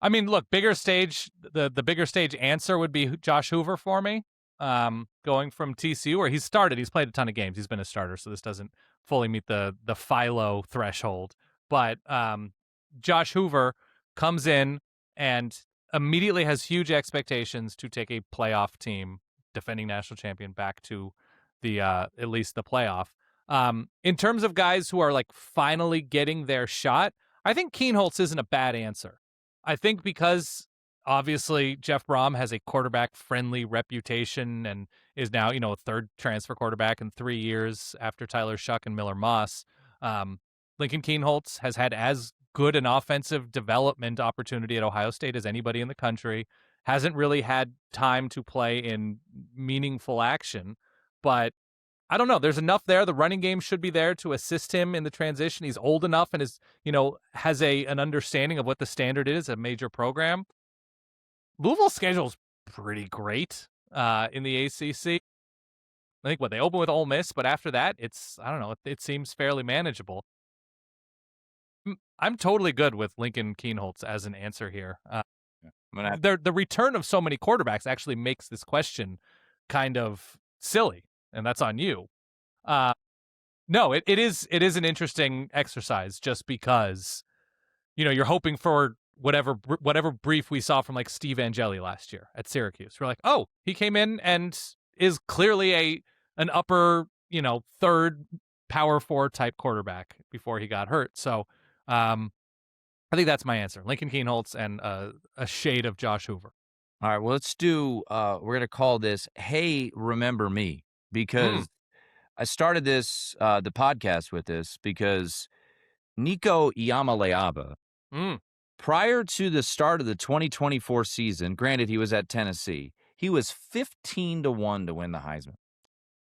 I mean, look, bigger stage. The bigger stage answer would be Josh Hoover for me. Going from TCU, where he's played a ton of games. He's been a starter, so this doesn't fully meet the Philo threshold. But Josh Hoover comes in and immediately has huge expectations to take a playoff team, defending national champion, back to the at least the playoff. In terms of guys who are finally getting their shot, I think Keenholz isn't a bad answer. I think because obviously Jeff Brom has a quarterback-friendly reputation and is now, a third transfer quarterback in 3 years after Tyler Shuck and Miller Moss. Lincoln Keenholz has had as good an offensive development opportunity at Ohio State as anybody in the country. Hasn't really had time to play in meaningful action, but I don't know. There's enough there. The running game should be there to assist him in the transition. He's old enough and has an understanding of what the standard is, a major program. Louisville's schedule is pretty great in the ACC. I think they open with Ole Miss, but after that, it seems fairly manageable. I'm totally good with Lincoln Keenholz as an answer here. The return of so many quarterbacks actually makes this question kind of silly, and that's on you. No, it is an interesting exercise just because, you're hoping for whatever brief we saw from Steve Angeli last year at Syracuse. We're like, oh, he came in and is clearly an upper, third power 4 type quarterback before he got hurt. So I think that's my answer. Lincoln Keenholz and a shade of Josh Hoover. All right, well, let's do, we're going to call this, Hey, Remember Me, because I started this, the podcast with this because Nico Iamaleava, prior to the start of the 2024 season, granted he was at Tennessee, he was 15-1 to win the Heisman.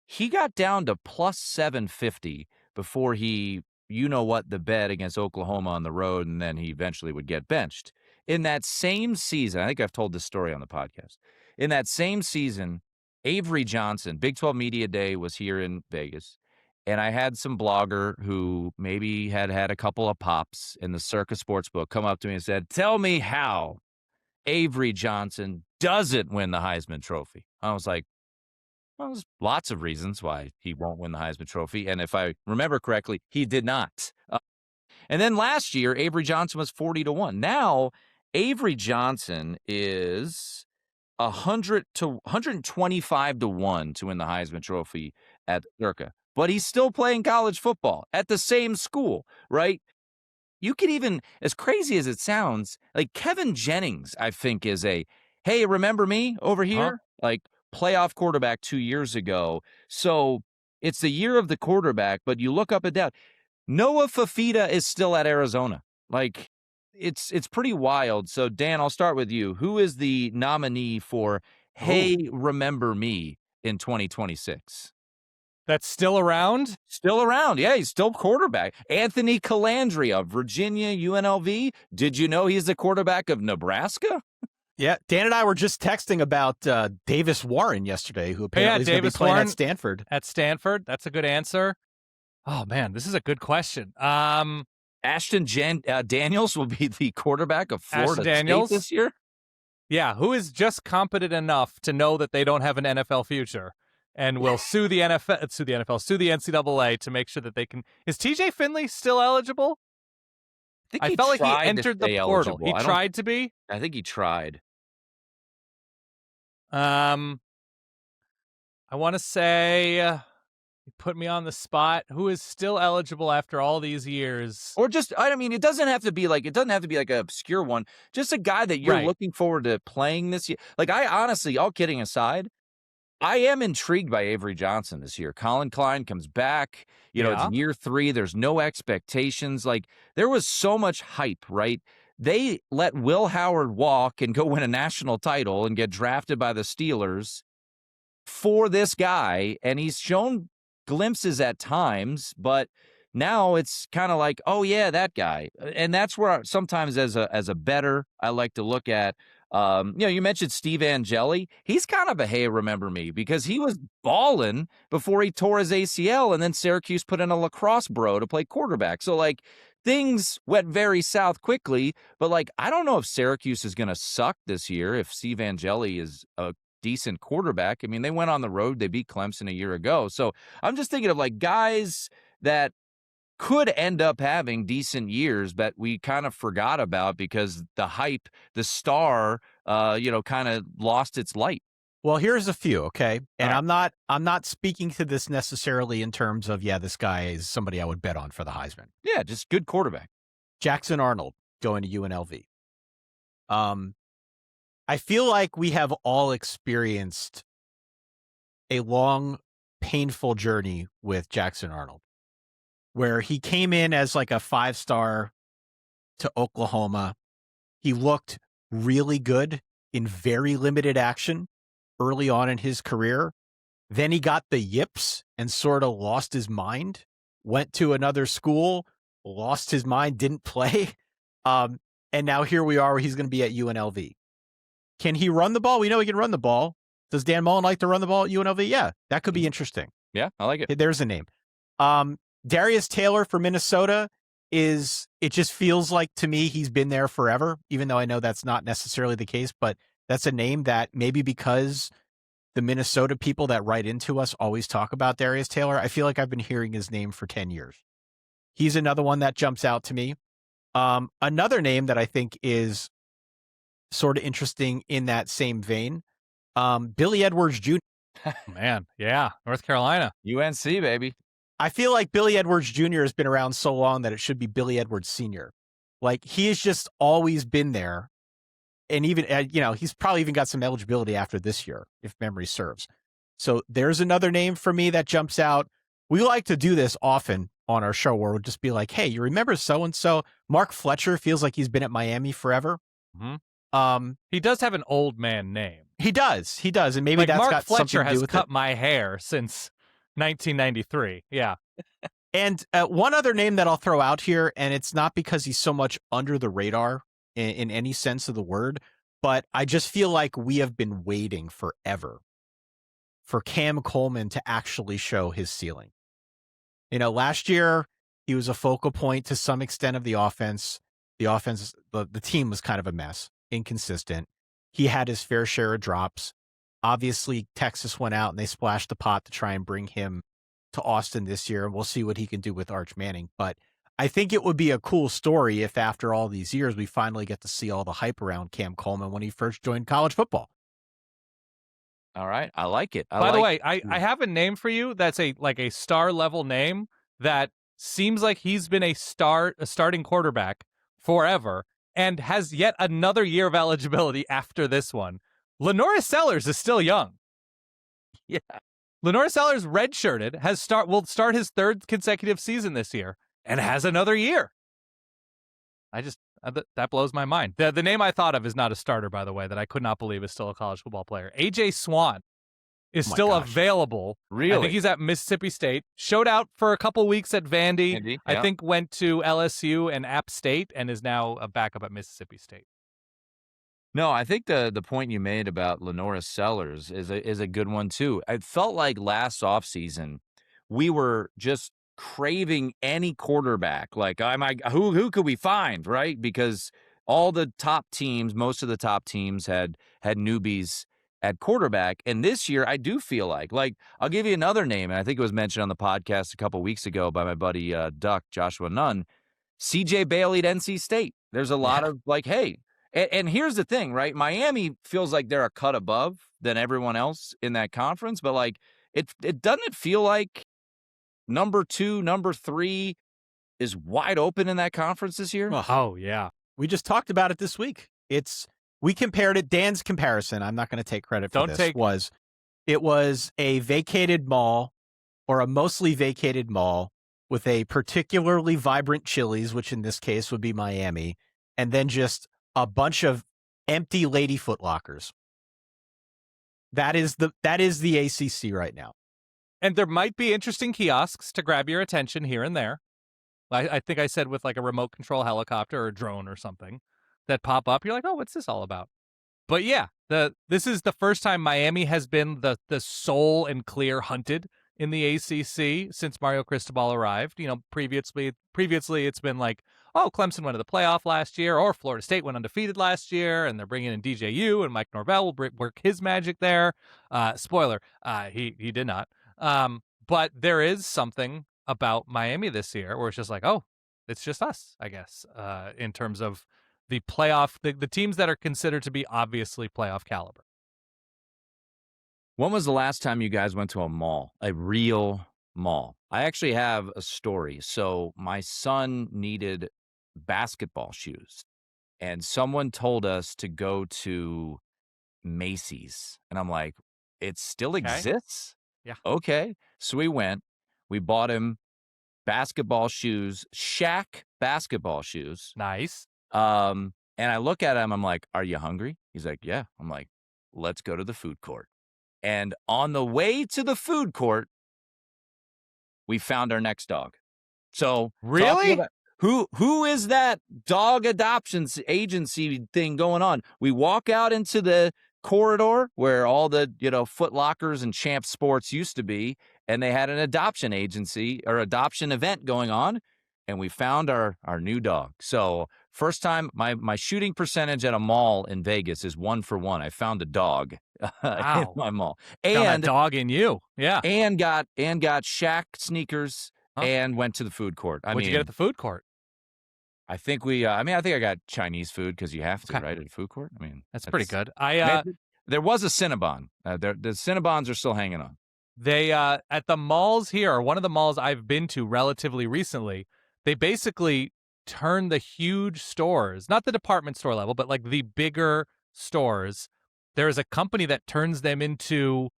He got down to plus 750 before he, the bet against Oklahoma on the road, and then he eventually would get benched. In that same season, I think I've told this story on the podcast. In that same season, Avery Johnson, Big 12 Media Day, was here in Vegas. And I had some blogger who maybe had a couple of pops in the Circa Sportsbook come up to me and said, tell me how Avery Johnson doesn't win the Heisman Trophy. I was like, well, there's lots of reasons why he won't win the Heisman Trophy. And if I remember correctly, he did not. And then last year, Avery Johnson was 40-1. Now, Avery Johnson is 125-1 to win the Heisman Trophy at Circa. But he's still playing college football at the same school, right? You could even, as crazy as it sounds, Kevin Jennings, I think, is a, hey, remember me over here? Playoff quarterback 2 years ago. So it's the year of the quarterback, but you look up and down. Noah Fafita is still at Arizona. It's pretty wild. So, Dan, I'll start with you. Who is the nominee for Hey, Remember Me in 2026? That's still around? Still around. Yeah, he's still quarterback. Anthony Calandria of Virginia UNLV. Did you know he's the quarterback of Nebraska? Yeah, Dan and I were just texting about Davis Warren yesterday, who apparently is going to be playing at Stanford. At Stanford, that's a good answer. Oh, man, this is a good question. Ashton Daniels will be the quarterback of Florida State this year? Yeah, who is just competent enough to know that they don't have an NFL future and will sue the NCAA to make sure that they can. Is TJ Finley still eligible? I felt like he entered the portal. He tried to be? I think he tried. I want to say You put me on the spot. Who is still eligible after all these years? Or just, I mean, it doesn't have to be like an obscure one. Just a guy that you're Right. looking forward to playing this year. Like, I honestly, all kidding aside, I am intrigued by Avery Johnson this year. Colin Klein comes back. Yeah. It's year 3. There's no expectations. Like, there was so much hype, right? They let Will Howard walk and go win a national title and get drafted by the Steelers for this guy, and he's shown glimpses at times, but now it's kind of like, oh yeah, that guy. And that's where sometimes as a bettor, I like to look at, you mentioned Steve Angeli. He's kind of a hey, remember me, because he was balling before he tore his ACL, and then Syracuse put in a lacrosse bro to play quarterback. So like, things went very south quickly, but like, I don't know if Syracuse is going to suck this year if Steve Angeli is a decent quarterback. I mean, they went on the road. They beat Clemson a year ago. So I'm just thinking of like guys that could end up having decent years, but we kind of forgot about because the hype, the star, kind of lost its light. Well, here's a few, okay? And All I'm not speaking to this necessarily in terms of, this guy is somebody I would bet on for the Heisman. Yeah, just good quarterback. Jackson Arnold going to UNLV. I feel like we have all experienced a long, painful journey with Jackson Arnold, where he came in as like a 5-star to Oklahoma. He looked really good in very limited action early on in his career. Then he got the yips and sort of lost his mind, went to another school, lost his mind, didn't play. And now here we are, where he's going to be at UNLV. Can he run the ball? We know he can run the ball. Does Dan Mullen like to run the ball at UNLV? Yeah, that could be interesting. Yeah, I like it. There's a name. Darius Taylor for Minnesota it just feels like to me he's been there forever, even though I know that's not necessarily the case, but that's a name that maybe because the Minnesota people that write into us always talk about Darius Taylor, I feel like I've been hearing his name for 10 years. He's another one that jumps out to me. Another name that I think is sort of interesting in that same vein, Billy Edwards Jr. Man, yeah, North Carolina. UNC, baby. I feel like Billy Edwards Jr. has been around so long that it should be Billy Edwards Sr. Like, he has just always been there. And even, he's probably even got some eligibility after this year, if memory serves. So there's another name for me that jumps out. We like to do this often on our show where we'll just be like, hey, you remember so-and-so? Mark Fletcher feels like he's been at Miami forever. Mm-hmm. He does have an old man name. He does. And maybe like that's Mark got Fletcher something to do has with cut it. my hair since 1993. Yeah. And one other name that I'll throw out here, and it's not because he's so much under the radar in any sense of the word, but I just feel like we have been waiting forever for Cam Coleman to actually show his ceiling. Last year he was a focal point to some extent of the offense. The team was kind of a mess, inconsistent. He had his fair share of drops. Obviously, Texas went out and they splashed the pot to try and bring him to Austin this year, and we'll see what he can do with Arch Manning. But I think it would be a cool story if after all these years, we finally get to see all the hype around Cam Coleman when he first joined college football. All right. I like it. By the way, I have a name for you that's a star level name that seems like he's been a starting quarterback forever and has yet another year of eligibility after this one. Lenora Sellers is still young. Yeah. Lenora Sellers redshirted, will start his 3rd consecutive season this year and has another year. That blows my mind. The name I thought of is not a starter, by the way, that I could not believe is still a college football player. AJ Swan is still available. Really? I think he's at Mississippi State. Showed out for a couple weeks at Vandy. Yeah. I think went to LSU and App State and is now a backup at Mississippi State. No, I think the point you made about Lenora Sellers is a good one too. I felt like last offseason we were just craving any quarterback. Like, who could we find, right? Because all the top teams, most of the top teams had newbies at quarterback. And this year, I do feel like I'll give you another name, and I think it was mentioned on the podcast a couple weeks ago by my buddy Duck, Joshua Nunn, CJ Bailey at NC State. There's a lot of hey. And here's the thing, right? Miami feels like they're a cut above than everyone else in that conference, but it doesn't feel like number 2, number 3 is wide open in that conference this year? Oh, yeah. We just talked about it this week. We compared it. Dan's comparison, I'm not going to take credit for it was a vacated mall or a mostly vacated mall with a particularly vibrant Chili's, which in this case would be Miami, and then just a bunch of empty Lady Foot Lockers. That is the ACC right now. And there might be interesting kiosks to grab your attention here and there. I think I said with like a remote control helicopter or drone or something that pop up. You're like, oh, what's this all about? But yeah, this is the first time Miami has been the sole and clear hunted in the ACC since Mario Cristobal arrived. You know, previously it's been like, oh, Clemson went to the playoff last year, or Florida State went undefeated last year, and they're bringing in DJU, and Mike Norvell will work his magic there. Spoiler, he did not. But there is something about Miami this year where it's just like, oh, it's just us, I guess, in terms of the playoff, the teams that are considered to be obviously playoff caliber. When was the last time you guys went to a mall, a real mall? I actually have a story. So my son needed basketball shoes, and someone told us to go to Macy's. And I'm like, it still exists? Yeah. Okay. So we went. We bought him basketball shoes, Shaq basketball shoes. Nice. And I look at him, I'm like, are you hungry? He's like, yeah. I'm like, let's go to the food court. And on the way to the food court, we found our next dog. So really, who is that dog adoptions agency thing going on? We walk out into the corridor where all the, Foot Lockers and Champ Sports used to be, and they had an adoption agency or adoption event going on, and we found our new dog. So first time, my shooting percentage at a mall in Vegas is 1 for 1. I found a dog in my mall, and a dog in you, yeah, and got Shaq sneakers and went to the food court. What'd you get at the food court? I think I got Chinese food because you have to, right, at a food court. I mean, that's pretty good. There was a Cinnabon. The Cinnabons are still hanging on. They at the malls here, or one of the malls I've been to relatively recently, they basically turn the huge stores, not the department store level, but like the bigger stores. There is a company that turns them into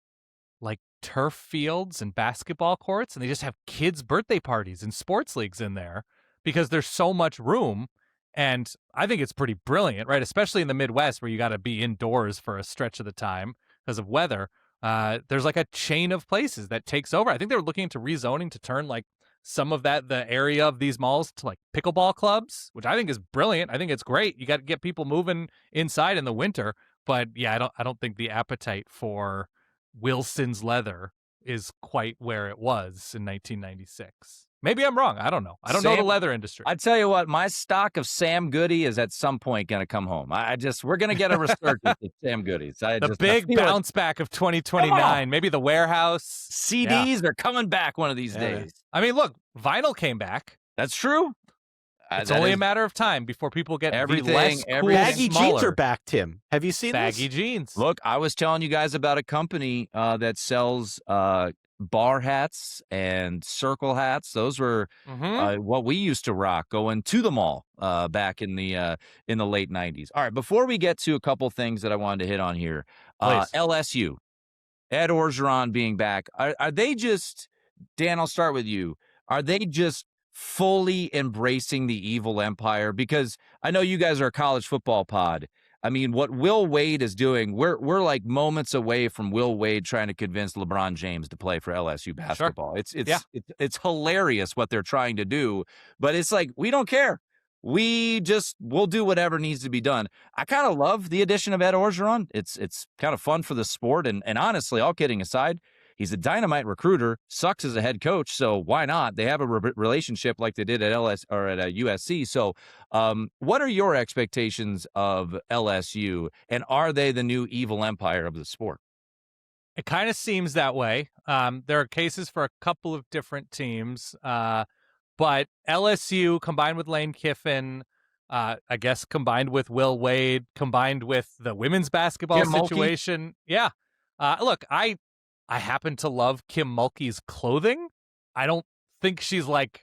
like turf fields and basketball courts, and they just have kids' birthday parties and sports leagues in there because there's so much room. And I think it's pretty brilliant, right? Especially in the Midwest where you got to be indoors for a stretch of the time because of weather. There's like a chain of places that takes over. I think they were looking into rezoning to turn like some of the area of these malls to like pickleball clubs, which I think is brilliant. I think it's great. You got to get people moving inside in the winter. But yeah, I don't think the appetite for Wilson's leather is quite where it was in 1996. Maybe I'm wrong. I don't know. I don't know the leather industry. I tell you what, my stock of Sam Goody is at some point going to come home. We're going to get a resurgence of Sam Goodies. The big bounce back of 2029. Maybe the warehouse. CDs are coming back one of these days. I mean, look, vinyl came back. That's true. It's only a matter of time before people get everything. Baggy jeans are back, Tim. Have you seen baggy jeans? Look, I was telling you guys about a company that sells bar hats and circle hats. Those were what we used to rock going to the mall back in the late 90s. All right, before we get to a couple things that I wanted to hit on here, LSU, Ed Orgeron being back, are they just, Dan, I'll start with you. Are they just fully embracing the evil empire? Because I know you guys are a college football pod. I mean, what Will Wade is doing, we're like moments away from Will Wade trying to convince LeBron James to play for LSU basketball. Sure. It's hilarious what they're trying to do, but it's like, we don't care. We'll do whatever needs to be done. I kind of love the addition of Ed Orgeron. It's kind of fun for the sport. And honestly, all kidding aside, he's a dynamite recruiter, sucks as a head coach, so why not? They have a relationship like they did at USC. So what are your expectations of LSU, and are they the new evil empire of the sport? It kind of seems that way. There are cases for a couple of different teams, but LSU combined with Lane Kiffin, I guess combined with Will Wade, combined with the women's basketball situation. Yeah. Look, I happen to love Kim Mulkey's clothing. I don't think she's like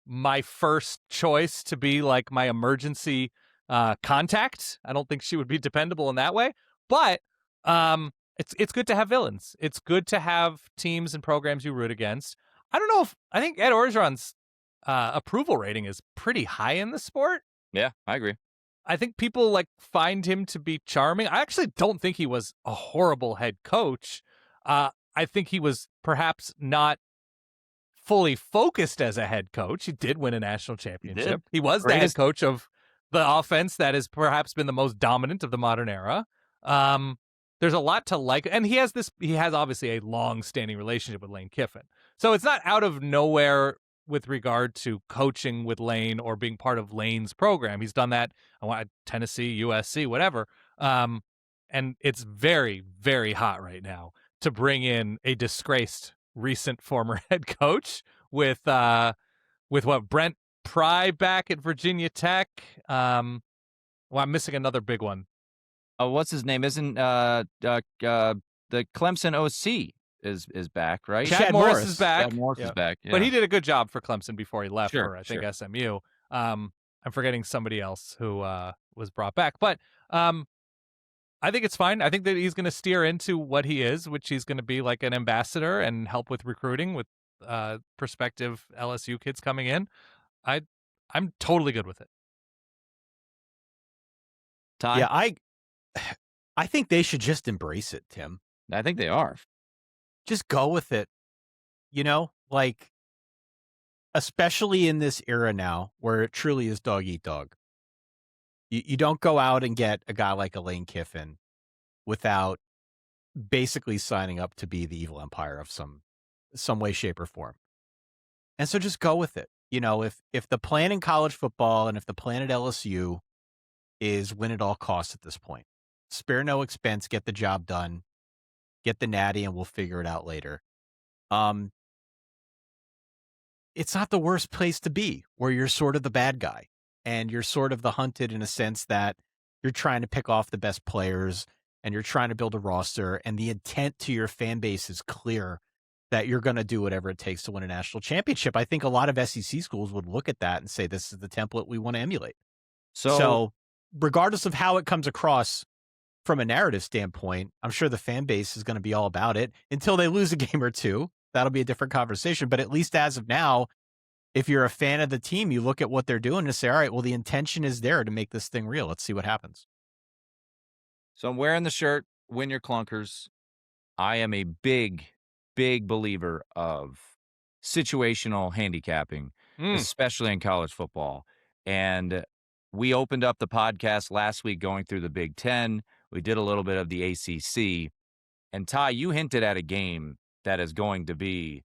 my first choice to be like my emergency contact. I don't think she would be dependable in that way. But it's good to have villains. It's good to have teams and programs you root against. I think Ed Orgeron's approval rating is pretty high in the sport. Yeah, I agree. I think people like find him to be charming. I actually don't think he was a horrible head coach. I think he was perhaps not fully focused as a head coach. He did win a national championship. He was the head coach of the offense that has perhaps been the most dominant of the modern era. There's a lot to like, and he has obviously a long-standing relationship with Lane Kiffin. So it's not out of nowhere with regard to coaching with Lane or being part of Lane's program. He's done that at Tennessee, USC, whatever. And it's very, very hot right now to bring in a disgraced recent former head coach with what, Brent Pry back at Virginia Tech. I'm missing another big one. What's his name? Isn't the Clemson OC is back, right? Chad Morris is back. Chad Morris is back. Yeah. But he did a good job for Clemson before he left for, I think, sure. SMU. I'm forgetting somebody else who was brought back. But I think it's fine. I think that he's going to steer into what he is, which he's going to be like an ambassador and help with recruiting with prospective LSU kids coming in. I'm totally good with it. Ty? Yeah, I think they should just embrace it, Tim. I think they are. Just go with it. Like, especially in this era now where it truly is dog eat dog. You don't go out and get a guy like Lane Kiffin without basically signing up to be the evil empire of some way, shape, or form. And so just go with it. If the plan in college football and if the plan at LSU is win at all costs at this point, spare no expense, get the job done, get the natty, and we'll figure it out later. It's not the worst place to be where you're sort of the bad guy and you're sort of the hunted in a sense that you're trying to pick off the best players and you're trying to build a roster, and the intent to your fan base is clear that you're going to do whatever it takes to win a national championship. I think a lot of SEC schools would look at that and say, this is the template we want to emulate. So regardless of how it comes across from a narrative standpoint, I'm sure the fan base is going to be all about it until they lose a game or two. That'll be a different conversation. But at least as of now, if you're a fan of the team, you look at what they're doing and say, all right, well, the intention is there to make this thing real. Let's see what happens. So I'm wearing the shirt, win your clunkers. I am a big, big believer of situational handicapping, especially in college football. And we opened up the podcast last week going through the Big Ten. We did a little bit of the ACC. And Ty, you hinted at a game that is going to be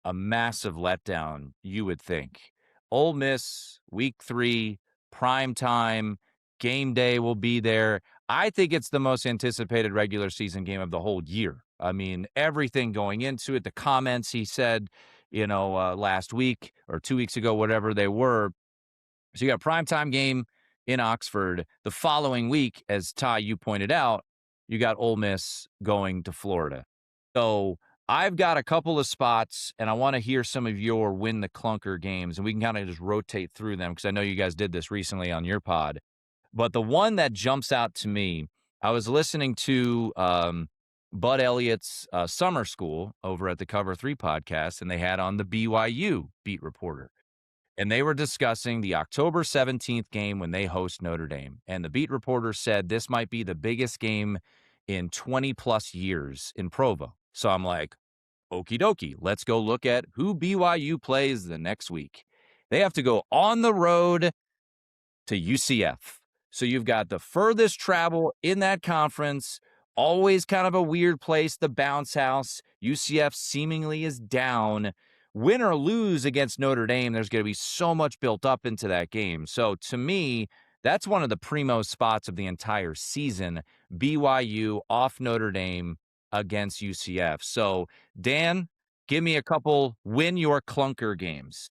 a massive letdown, you would think. Ole Miss, week 3, prime time, game day will be there. I think it's the most anticipated regular season game of the whole year. I mean, everything going into it, the comments he said, last week or 2 weeks ago, whatever they were. So you got a primetime game in Oxford. The following week, as Ty, you pointed out, you got Ole Miss going to Florida. So I've got a couple of spots, and I want to hear some of your win the clunker games, and we can kind of just rotate through them because I know you guys did this recently on your pod. But the one that jumps out to me, I was listening to Bud Elliott's summer school over at the Cover 3 podcast, and they had on the BYU beat reporter. And they were discussing the October 17th game when they host Notre Dame. And the beat reporter said this might be the biggest game in 20-plus years in Provo. So I'm like, okie dokie, let's go look at who BYU plays the next week. They have to go on the road to UCF. So you've got the furthest travel in that conference, always kind of a weird place, the bounce house. UCF seemingly is down. Win or lose against Notre Dame, there's going to be so much built up into that game. So to me, that's one of the primo spots of the entire season, BYU off Notre Dame against UCF. So, Dan, give me a couple win your clunker games.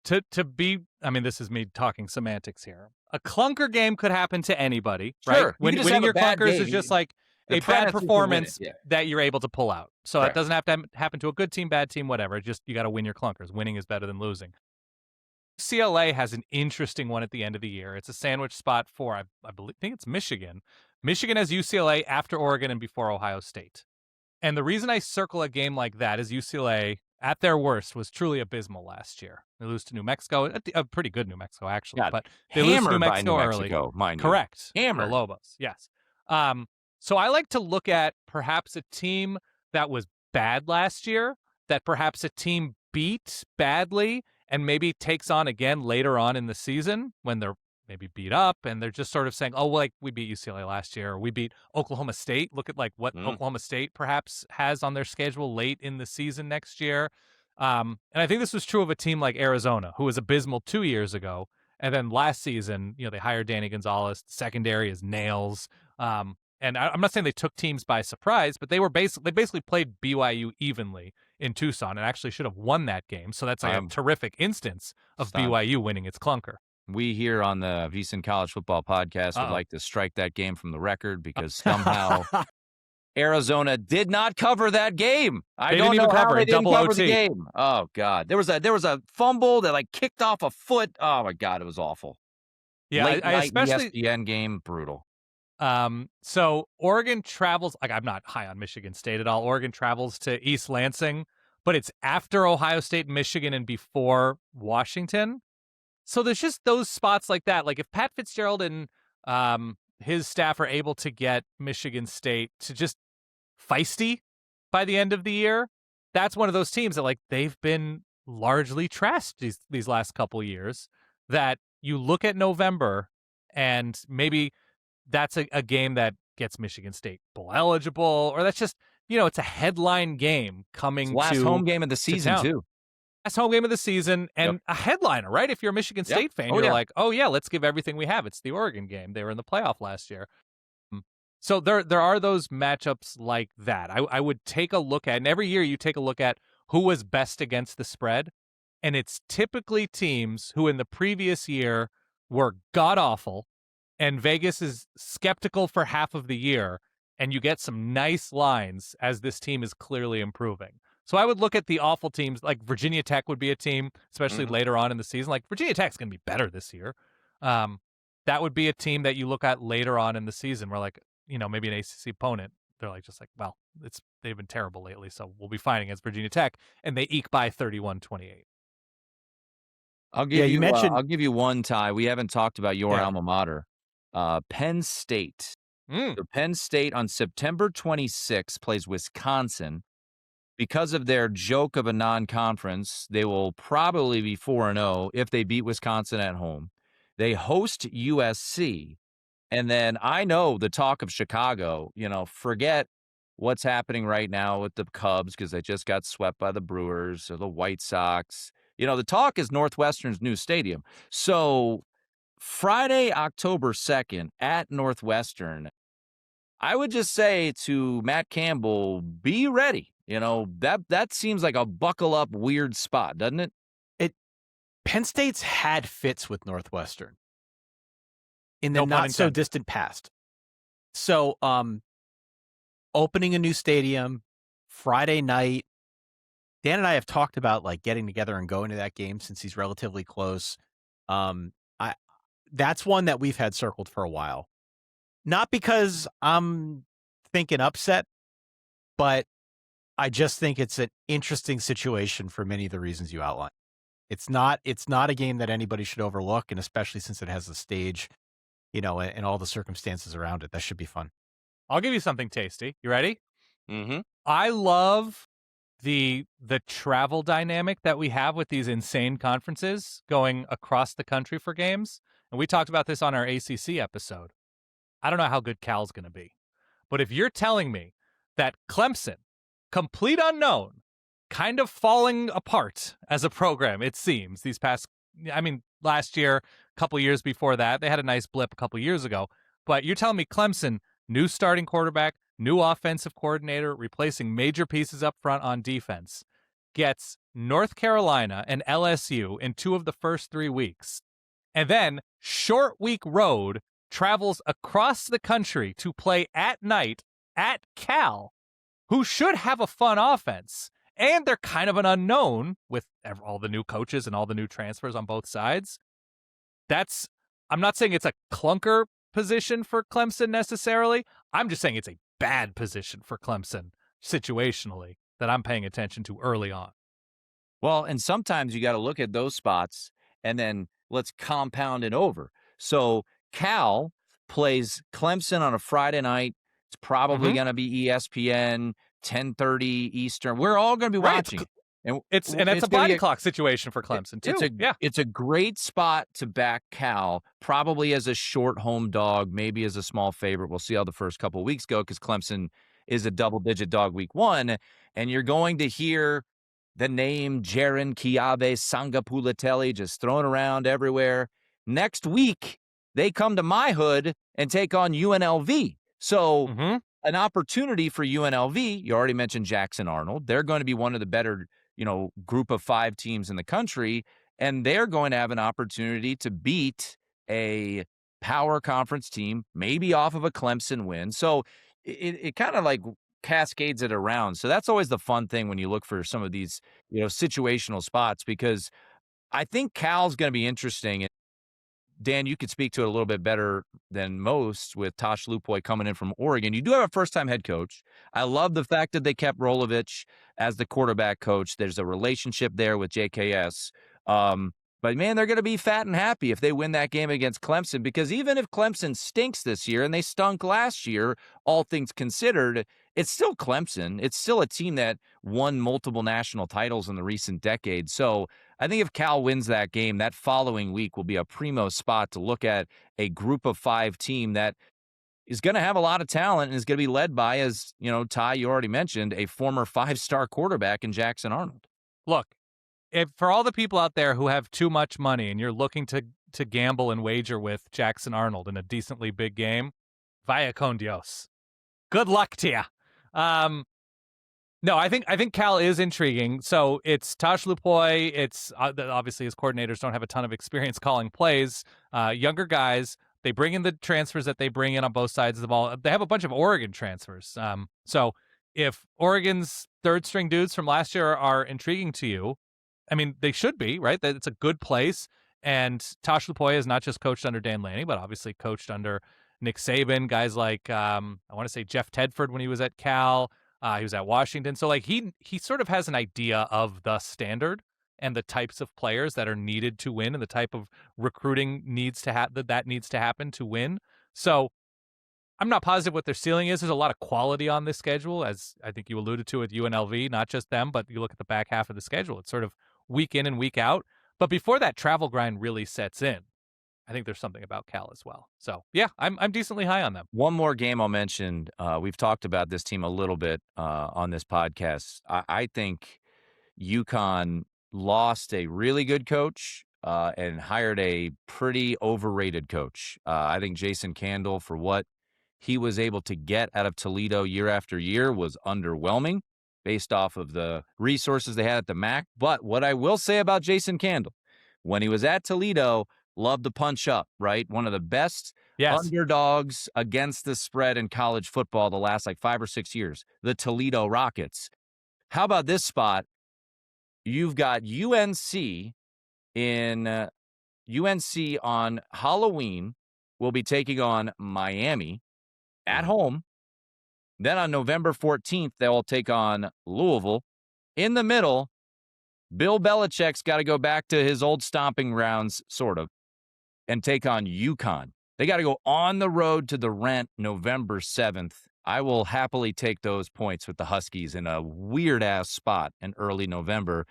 This is me talking semantics here. A clunker game could happen to anybody, Sure. right? Winning your clunkers is just like The a premise bad is to win it, performance yeah. that you're able to pull out. So Correct. it doesn't have to happen to a good team, bad team, whatever. Just you got to win your clunkers. Winning is better than losing. CLA has an interesting one at the end of the year. It's a sandwich spot for, I think it's Michigan. Michigan has UCLA after Oregon and before Ohio State. And the reason I circle a game like that is UCLA, at their worst, was truly abysmal last year. They lose to New Mexico, a pretty good New Mexico, actually. Got but they lose to New hammered by Mexico New early. Mexico, mind you. Correct. Hammered. The Lobos, yes. So I like to look at perhaps a team that was bad last year, that perhaps a team beat badly, and maybe takes on again later on in the season when they're maybe beat up and they're just sort of saying, oh, well, like we beat UCLA last year, or we beat Oklahoma State. Look at like what Oklahoma State perhaps has on their schedule late in the season next year. And I think this was true of a team like Arizona, who was abysmal 2 years ago. And then last season, they hired Danny Gonzalez. The secondary is nails. And I'm not saying they took teams by surprise, but they basically played BYU evenly in Tucson and actually should have won that game. So that's a terrific instance of BYU winning its clunker. We here on the VSiN College Football Podcast would like to strike that game from the record because somehow Arizona did not cover that game. I don't know how they didn't cover the game. Oh God, there was a fumble that like kicked off a foot. Oh my God, it was awful. Yeah, I especially ESPN game, brutal. So Oregon travels, like I'm not high on Michigan State at all. Oregon travels to East Lansing, but it's after Ohio State, Michigan, and before Washington. So there's just those spots like that. Like if Pat Fitzgerald and his staff are able to get Michigan State to just feisty by the end of the year, that's one of those teams that like they've been largely trashed these last couple years, that you look at November and maybe that's a game that gets Michigan State bowl eligible, or that's just, it's a headline game coming to last home game of the season too. Last home game of the season and a headliner, right? If you're a Michigan State fan, you're like, oh yeah, let's give everything we have. It's the Oregon game. They were in the playoff last year. So there are those matchups like that. I would take a look at, and every year you take a look at who was best against the spread, and it's typically teams who in the previous year were god-awful, and Vegas is skeptical for half of the year, and you get some nice lines as this team is clearly improving. So I would look at the awful teams, like Virginia Tech would be a team, especially later on in the season. Like Virginia Tech's going to be better this year. That would be a team that you look at later on in the season where like, maybe an ACC opponent, they're like, just like, well, they've been terrible lately, so we'll be fighting against Virginia Tech, and they eke by 31-28. I'll give you one, Ty. We haven't talked about your alma mater. Penn State. So Penn State on September 26th plays Wisconsin. Because of their joke of a non-conference, they will probably be 4-0 if they beat Wisconsin at home. They host USC. And then I know the talk of Chicago, forget what's happening right now with the Cubs because they just got swept by the Brewers or the White Sox. The talk is Northwestern's new stadium. So Friday, October 2nd at Northwestern, I would just say to Matt Campbell, be ready. That seems like a buckle up weird spot, doesn't it? Penn State's had fits with Northwestern in the not so distant past. So, opening a new stadium Friday night. Dan and I have talked about like getting together and going to that game since he's relatively close. That's one that we've had circled for a while. Not because I'm thinking upset, but I just think it's an interesting situation for many of the reasons you outlined. It's not a game that anybody should overlook, and especially since it has a stage, and all the circumstances around it. That should be fun. I'll give you something tasty. You ready? Mm-hmm. I love the travel dynamic that we have with these insane conferences going across the country for games. And we talked about this on our ACC episode. I don't know how good Cal's going to be. But if you're telling me that Clemson, complete unknown, kind of falling apart as a program, it seems, last year, a couple years before that, they had a nice blip a couple years ago. But you're telling me Clemson, new starting quarterback, new offensive coordinator, replacing major pieces up front on defense, gets North Carolina and LSU in 2 of the first 3 weeks, and then short week road travels across the country to play at night at Cal, who should have a fun offense, and they're kind of an unknown with all the new coaches and all the new transfers on both sides. I'm not saying it's a clunker position for Clemson necessarily. I'm just saying it's a bad position for Clemson situationally that I'm paying attention to early on. Well, and sometimes you got to look at those spots and then let's compound it over. So Cal plays Clemson on a Friday night. It's probably going to be ESPN, 10:30 Eastern. We're all going to be watching. And it's a body clock situation for Clemson too. It's a great spot to back Cal, probably as a short home dog, maybe as a small favorite. We'll see how the first couple of weeks go because Clemson is a double-digit dog week 1, and you're going to hear the name Jaron Kiave Sangapulatelli just thrown around everywhere. Next week, they come to my hood and take on UNLV. So an opportunity for UNLV. You already mentioned Jackson Arnold. They're going to be one of the better, group of 5 teams in the country, and they're going to have an opportunity to beat a power conference team, maybe off of a Clemson win. So it kind of like cascades it around. So that's always the fun thing when you look for some of these, situational spots, because I think Cal's going to be interesting. Dan, you could speak to it a little bit better than most with Tosh Lupoy coming in from Oregon. You do have a first-time head coach. I love the fact that they kept Rolovich as the quarterback coach. There's a relationship there with JKS. But, man, they're going to be fat and happy if they win that game against Clemson, because even if Clemson stinks this year, and they stunk last year, all things considered, it's still Clemson. It's still a team that won multiple national titles in the recent decade. So I think if Cal wins that game, that following week will be a primo spot to look at a group of 5 team that is going to have a lot of talent and is going to be led by, as Ty, you already mentioned, a former 5-star quarterback in Jackson Arnold. Look, if for all the people out there who have too much money and you're looking to gamble and wager with Jackson Arnold in a decently big game, vaya con Dios. Good luck to you. No, I think Cal is intriguing. So it's Tosh Lupoy. It's obviously his coordinators don't have a ton of experience calling plays. Younger guys. They bring in the transfers that they bring in on both sides of the ball. They have a bunch of Oregon transfers. So if Oregon's third-string dudes from last year are intriguing to you, I mean, they should be, right? That it's a good place. And Tosh Lupoy is not just coached under Dan Lanning, but obviously coached under Nick Saban, guys like I want to say Jeff Tedford when he was at Cal. He was at Washington. So like he sort of has an idea of the standard and the types of players that are needed to win and the type of recruiting needs to that needs to happen to win. So I'm not positive what their ceiling is. There's a lot of quality on this schedule, as I think you alluded to with UNLV, not just them, but you look at the back half of the schedule. It's sort of week in and week out. But before that travel grind really sets in, I think there's something about Cal as well. So, yeah, I'm decently high on them. One more game I'll mention. We've talked about this team a little bit on this podcast. I think UConn lost a really good coach and hired a pretty overrated coach. I think Jason Candle, for what he was able to get out of Toledo year after year, was underwhelming based off of the resources they had at the MAC. But what I will say about Jason Candle, when he was at Toledo, loved to punch up, right? One of the best underdogs against the spread in college football the last 5 or 6 years, the Toledo Rockets. How about this spot? You've got UNC on Halloween will be taking on Miami at home. Then on November 14th, they'll take on Louisville. In the middle, Bill Belichick's got to go back to his old stomping grounds, sort of, and take on UConn. They got to go on the road to the Rent November 7th. I will happily take those points with the Huskies in a weird-ass spot in early November,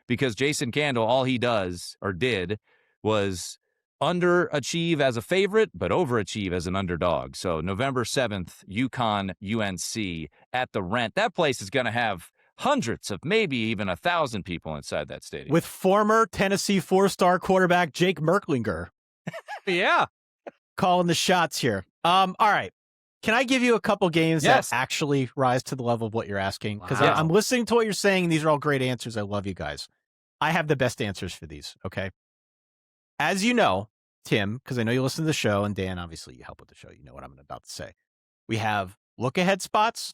because Jason Candle, all he did was underachieve as a favorite, but overachieve as an underdog. So November 7th, UConn, UNC at the Rent. That place is going to have hundreds of, maybe even 1,000 people inside that stadium. With former Tennessee 4-star quarterback Jake Merklinger. Yeah. Calling the shots here. All right. Can I give you a couple games that actually rise to the level of what you're asking? Because I'm listening to what you're saying. These are all great answers. I love you guys. I have the best answers for these, okay? As you know, Tim, because I know you listen to the show, and Dan, obviously you help with the show. You know what I'm about to say. We have look ahead spots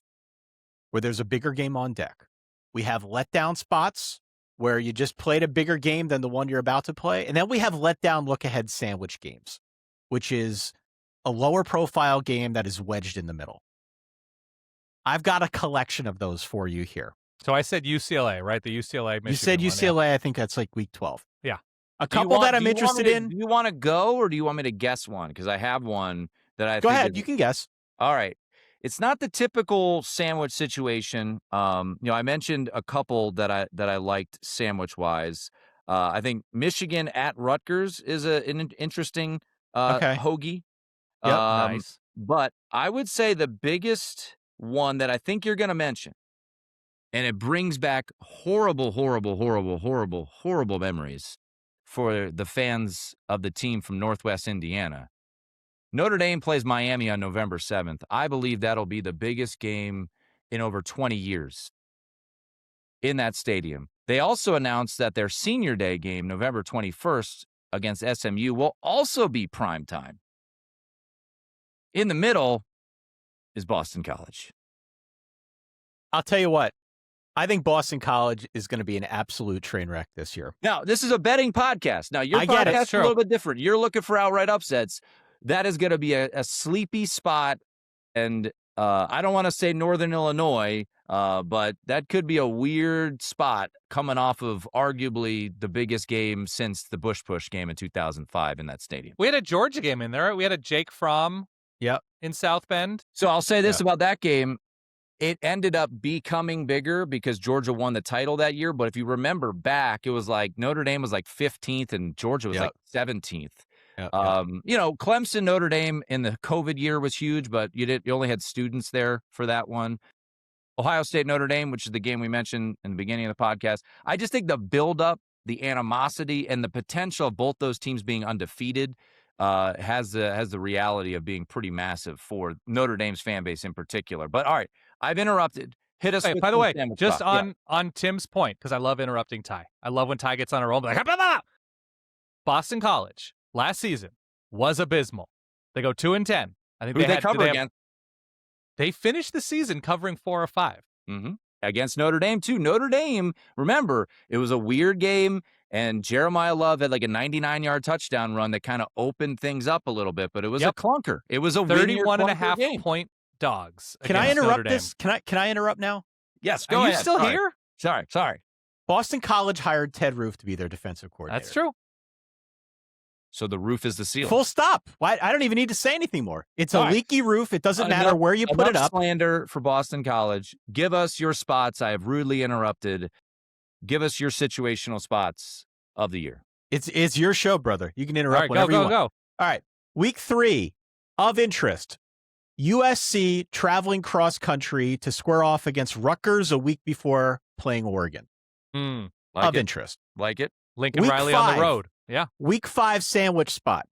where there's a bigger game on deck. We have letdown spots where you just played a bigger game than the one you're about to play. And then we have letdown look ahead sandwich games, which is a lower profile game that is wedged in the middle. I've got a collection of those for you here. So I said UCLA, right? The UCLA Michigan. You said UCLA, one, yeah. I think that's like week 12. Yeah. A couple that I'm interested in. Do you want to go or do you want me to guess one? Because I have one that I Go ahead, you can guess. All right. It's not the typical sandwich situation. I mentioned a couple that I liked sandwich wise. I think Michigan at Rutgers is an interesting hoagie. Yep, nice. But I would say the biggest one that I think you're going to mention, and it brings back horrible memories for the fans of the team from Northwest Indiana. Notre Dame plays Miami on November 7th. I believe that'll be the biggest game in over 20 years in that stadium. They also announced that their senior day game, November 21st, against SMU, will also be primetime. In the middle is Boston College. I'll tell you what. I think Boston College is going to be an absolute train wreck this year. Now, this is a betting podcast. Now, your podcast is a little bit different. You're looking for outright upsets. That is going to be a sleepy spot. And I don't want to say Northern Illinois, but that could be a weird spot coming off of arguably the biggest game since the Bush Push game in 2005 in that stadium. We had a Georgia game in there. We had a Jake Fromm in South Bend. So I'll say this about that game. It ended up becoming bigger because Georgia won the title that year. But if you remember back, it was like Notre Dame was like 15th and Georgia was like 17th. Clemson, Notre Dame in the COVID year was huge, but you only had students there for that one. Ohio State, Notre Dame, which is the game we mentioned in the beginning of the podcast. I just think the buildup, the animosity, and the potential of both those teams being undefeated has the reality of being pretty massive for Notre Dame's fan base in particular. But all right, I've interrupted. Hit us. By the way, just on Tim's point, because I love interrupting Ty. I love when Ty gets on a roll. Like, blah, blah, blah. Boston College last season was abysmal. They go 2-10. I think they cover against. They finished the season covering 4 or 5 against Notre Dame too. Notre Dame, remember, it was a weird game. And Jeremiah Love had like a 99-yard touchdown run that kind of opened things up a little bit, but it was a clunker. It was a 31.5 point dogs. Can I interrupt this? Can I interrupt now? Yes, go ahead. Are you still here? Sorry. Boston College hired Ted Roof to be their defensive coordinator. That's true. So the roof is the ceiling. Full stop. Why? I don't even need to say anything more. It's a leaky roof. It doesn't matter where you put it up. Slander for Boston College. Give us your spots. I have rudely interrupted. Give us your situational spots of the year. It's your show, brother. You can interrupt whenever you want. Go. All right. Week 3 of interest. USC traveling cross country to square off against Rutgers a week before playing Oregon. Of interest. Like it. Lincoln Riley on the road. Yeah. Week 5 sandwich spot.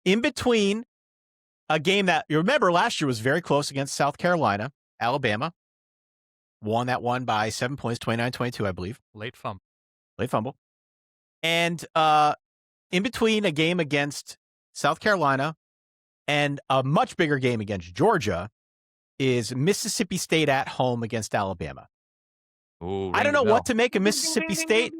In between a game that you remember last year was very close against South Carolina, Alabama. Won that one by 7 points, 29-22, I believe. Late fumble. And in between a game against South Carolina and a much bigger game against Georgia is Mississippi State at home against Alabama. Ooh, I don't know what to make of Mississippi State,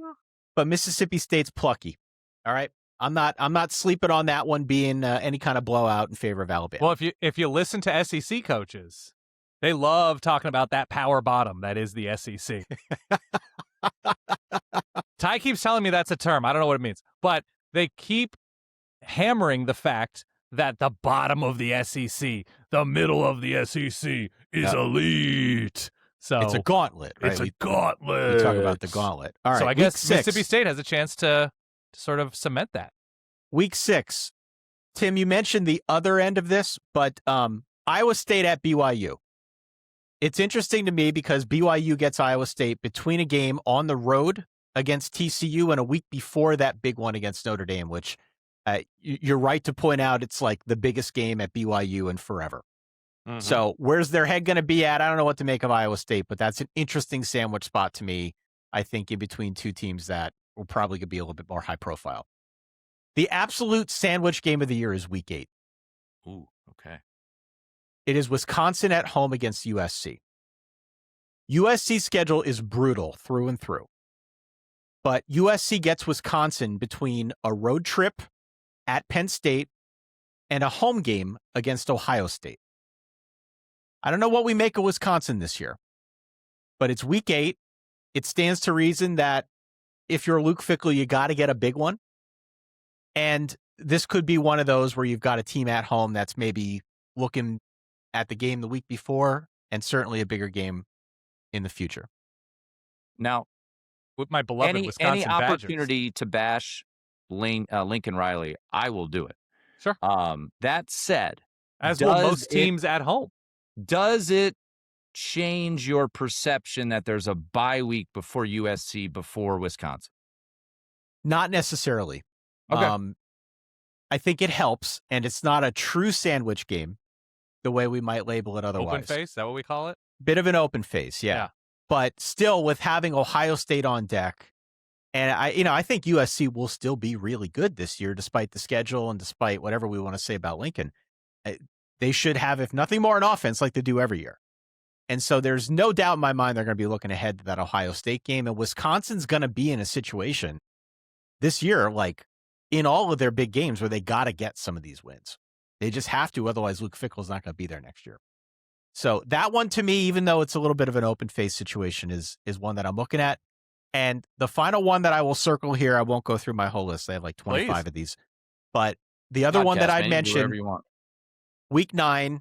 but Mississippi State's plucky. All right. I'm not sleeping on that one being any kind of blowout in favor of Alabama. Well, if you listen to SEC coaches, they love talking about that power bottom that is the SEC. Ty keeps telling me that's a term. I don't know what it means. But they keep hammering the fact that the bottom of the SEC, the middle of the SEC, is elite. So it's a gauntlet, right? It's a gauntlet. We talk about the gauntlet. All right. So I guess Mississippi State has a chance to sort of cement that. Week 6. Tim, you mentioned the other end of this, but Iowa State at BYU. It's interesting to me because BYU gets Iowa State between a game on the road against TCU and a week before that big one against Notre Dame, which you're right to point out it's like the biggest game at BYU in forever. Mm-hmm. So where's their head going to be at? I don't know what to make of Iowa State, but that's an interesting sandwich spot to me, I think, in between two teams that will probably be a little bit more high profile. The absolute sandwich game of the year is week 8. Ooh, okay. It is Wisconsin at home against USC. USC's schedule is brutal through and through. But USC gets Wisconsin between a road trip at Penn State and a home game against Ohio State. I don't know what we make of Wisconsin this year, but it's week 8. It stands to reason that if you're Luke Fickell, you got to get a big one. And this could be one of those where you've got a team at home that's maybe looking at the game the week before and certainly a bigger game in the future. Now, with my beloved Wisconsin any opportunity to bash Lincoln Riley, I will do it. Sure. That said, as will most teams at home. Does it change your perception that there's a bye week before USC, before Wisconsin? Not necessarily. Okay. I think it helps, and it's not a true sandwich game the way we might label it otherwise. Open face, is that what we call it? Bit of an open face, yeah. But still, with having Ohio State on deck, and I think USC will still be really good this year, despite the schedule and despite whatever we want to say about Lincoln. They should have, if nothing more, an offense like they do every year. And so there's no doubt in my mind they're going to be looking ahead to that Ohio State game. And Wisconsin's going to be in a situation this year, like in all of their big games, where they got to get some of these wins. They just have to. Otherwise, Luke Fickell's not going to be there next year. So that one, to me, even though it's a little bit of an open face situation, is one that I'm looking at. And the final one that I will circle here, I won't go through my whole list. I have like 25 of these. But the other one that I'd mention, week 9,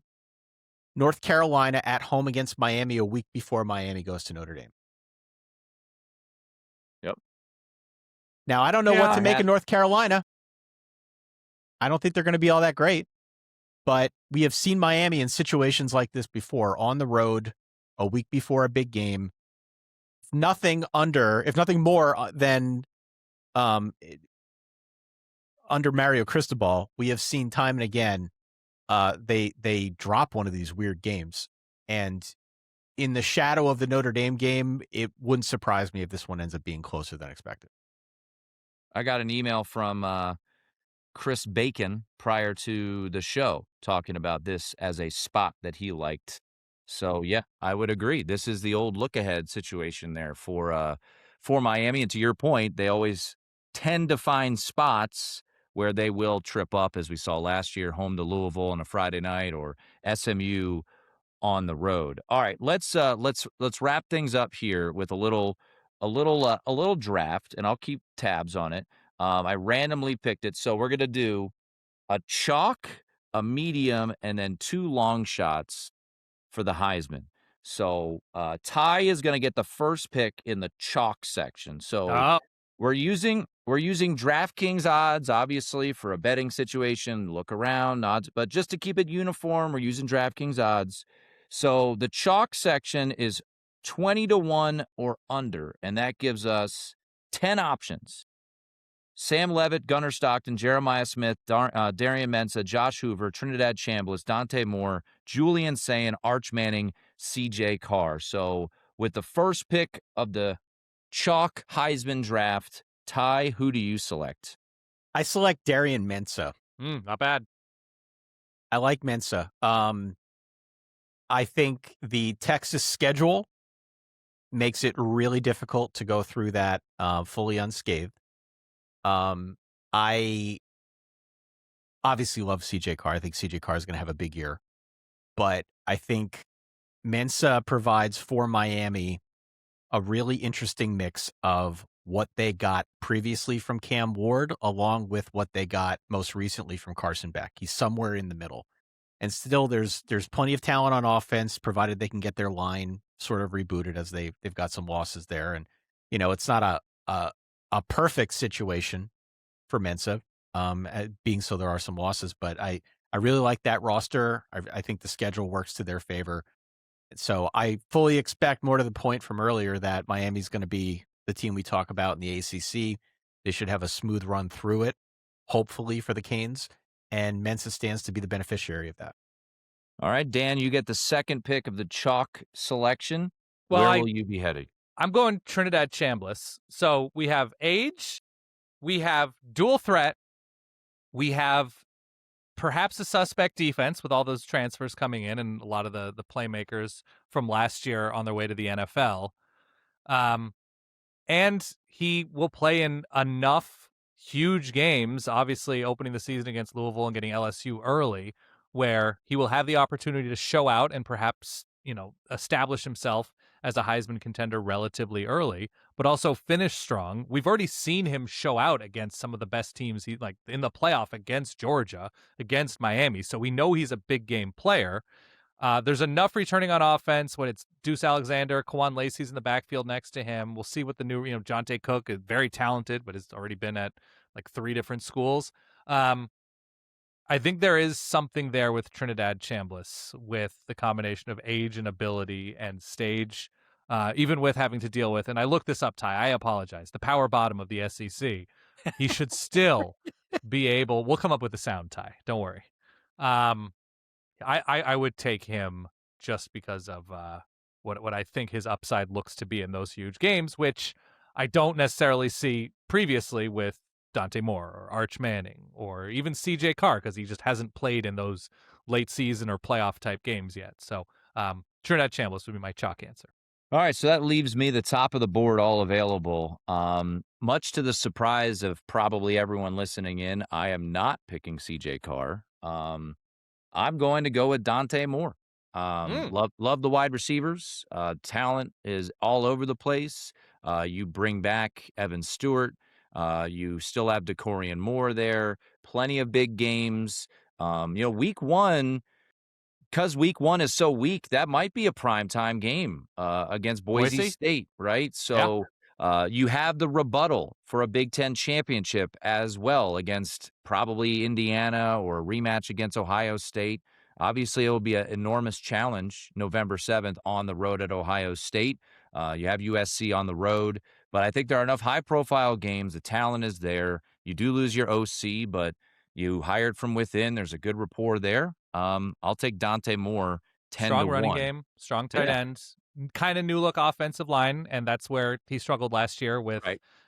North Carolina at home against Miami a week before Miami goes to Notre Dame. Yep. Now, I don't know what to make of North Carolina. I don't think they're going to be all that great. But we have seen Miami in situations like this before, on the road, a week before a big game. If nothing more than under Mario Cristobal, we have seen time and again, they drop one of these weird games. And in the shadow of the Notre Dame game, it wouldn't surprise me if this one ends up being closer than expected. I got an email from Chris Bacon prior to the show talking about this as a spot that he liked. So, yeah, I would agree. This is the old look-ahead situation there for Miami. And to your point, they always tend to find spots where they will trip up, as we saw last year, home to Louisville on a Friday night or SMU on the road. All right, let's wrap things up here with a little draft, and I'll keep tabs on it. I randomly picked it, so we're going to do a chalk, a medium, and then 2 long shots for the Heisman. So Ty is going to get the first pick in the chalk section. So we're using DraftKings odds, obviously, for a betting situation. Look around, odds, but just to keep it uniform, we're using DraftKings odds. So the chalk section is 20-1 or under, and that gives us 10 options. Sam Levitt, Gunnar Stockton, Jeremiah Smith, Darian Mensah, Josh Hoover, Trinidad Chambliss, Dante Moore, Julian Sayin, Arch Manning, CJ Carr. So with the first pick of the chalk Heisman draft, Ty, who do you select? I select Darian Mensah. Not bad. I like Mensah. I think the Texas schedule makes it really difficult to go through that fully unscathed. I obviously love CJ Carr. I think CJ Carr is going to have a big year, but I think Mensah provides for Miami a really interesting mix of what they got previously from Cam Ward, along with what they got most recently from Carson Beck. He's somewhere in the middle, and still there's plenty of talent on offense, provided they can get their line sort of rebooted, as they've got some losses there. And it's not a perfect situation for Mensah, being so there are some losses, but I really like that roster. I think the schedule works to their favor. So I fully expect, more to the point from earlier, that Miami's going to be the team we talk about in the ACC. They should have a smooth run through it, hopefully, for the Canes, and Mensah stands to be the beneficiary of that. All right, Dan, you get the second pick of the chalk selection. Well, Where will you be headed? I'm going Trinidad Chambliss. So we have age, we have dual threat, we have perhaps a suspect defense with all those transfers coming in and a lot of the playmakers from last year on their way to the NFL. And he will play in enough huge games, obviously opening the season against Louisville and getting LSU early, where he will have the opportunity to show out and perhaps, establish himself as a Heisman contender relatively early, but also finish strong. We've already seen him show out against some of the best teams, like in the playoff against Georgia, against Miami. So we know he's a big game player. There's enough returning on offense when it's Deuce Alexander, Kwan Lacey's in the backfield next to him. We'll see what the new, Jonte Cook is very talented, but has already been at like 3 different schools. I think there is something there with Trinidad Chambliss with the combination of age and ability and stage, even with having to deal with, and I looked this up, Ty, I apologize, the power bottom of the SEC. He should still be able, we'll come up with the sound, Ty, don't worry. I would take him just because of what I think his upside looks to be in those huge games, which I don't necessarily see previously with Dante Moore or Arch Manning or even CJ Carr, because he just hasn't played in those late season or playoff type games yet. So Trinidad Chambliss would be my chalk answer. All right, so that leaves me the top of the board, all available. Much to the surprise of probably everyone listening in, I am not picking CJ Carr. I'm going to go with Dante Moore. Love the wide receivers. Talent is all over the place. You bring back Evan Stewart. You still have DeCorian Moore there. Plenty of big games. Week 1, because week 1 is so weak, that might be a primetime game against Boise State, right? So you have the rebuttal for a Big Ten championship as well against probably Indiana or a rematch against Ohio State. Obviously, it will be an enormous challenge November 7th on the road at Ohio State. You have USC on the road, but I think there are enough high-profile games. The talent is there. You do lose your OC, but you hired from within. There's a good rapport there. I'll take Dante Moore 10-1. Strong running game, strong tight ends, kind of new look offensive line, and that's where he struggled last year with,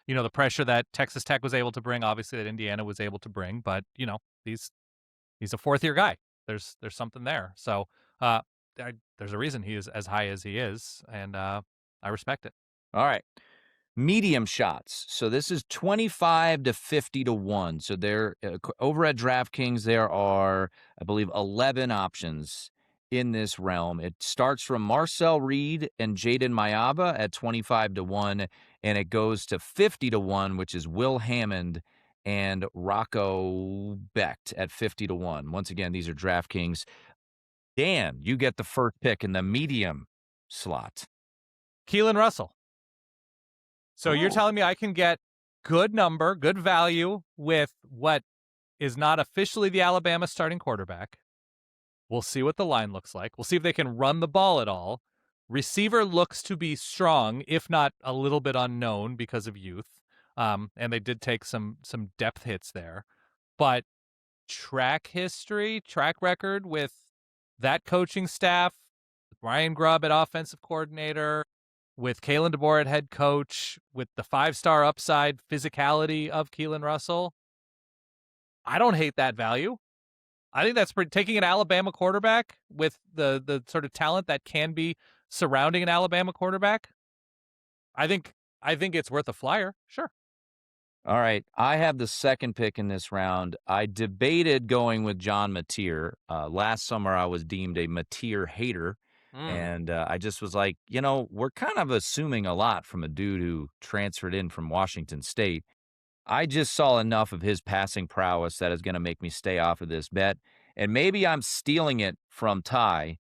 the pressure that Texas Tech was able to bring, obviously that Indiana was able to bring, but he's a 4th-year guy. There's something there. So there's a reason he is as high as he is, and I respect it. All right. Medium shots. So this is 25 to 50 to 1. So there, over at DraftKings, there are, I believe, 11 options in this realm. It starts from Marcel Reed and Jaden Mayaba at 25 to 1, and it goes to 50 to 1, which is Will Hammond and Rocco Becht at 50 to 1. Once again, these are DraftKings. Dan, you get the first pick in the medium slot. Keelan Russell. So you're telling me I can get good number, good value with what is not officially the Alabama starting quarterback. We'll see what the line looks like. We'll see if they can run the ball at all. Receiver looks to be strong, if not a little bit unknown because of youth. And they did take some depth hits there. But track record with that coaching staff, with Ryan Grubb at offensive coordinator, with Kalen DeBoer at head coach, with the 5-star upside physicality of Keelan Russell, I don't hate that value. I think that's taking an Alabama quarterback with the sort of talent that can be surrounding an Alabama quarterback. I think it's worth a flyer. Sure. All right. I have the second pick in this round. I debated going with John Mateer. Last summer, I was deemed a Mateer hater. And I just was like, we're kind of assuming a lot from a dude who transferred in from Washington State. I just saw enough of his passing prowess that is going to make me stay off of this bet. And maybe I'm stealing it from Ty,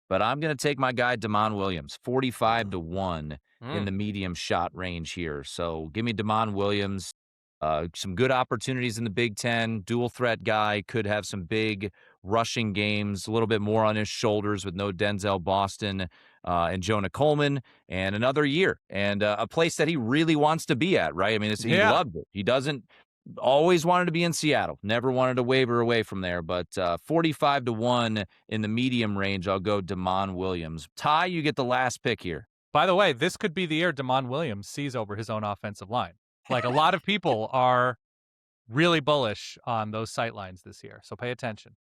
but I'm going to take my guy, Damon Williams, 45 to 1 in the medium shot range here. So give me Damon Williams. Some good opportunities in the Big Ten. Dual threat guy, could have some big rushing games, a little bit more on his shoulders with no Denzel Boston and Jonah Coleman, and another year. And a place that he really wants to be at, right? I mean, he loved it. He doesn't always wanted to be in Seattle, never wanted to waver away from there. But 45 to 1 in the medium range, I'll go Damon Williams. Ty, you get the last pick here. By the way, this could be the year Damon Williams sees over his own offensive line. Like, a lot of people are really bullish on those sight lines this year. So pay attention.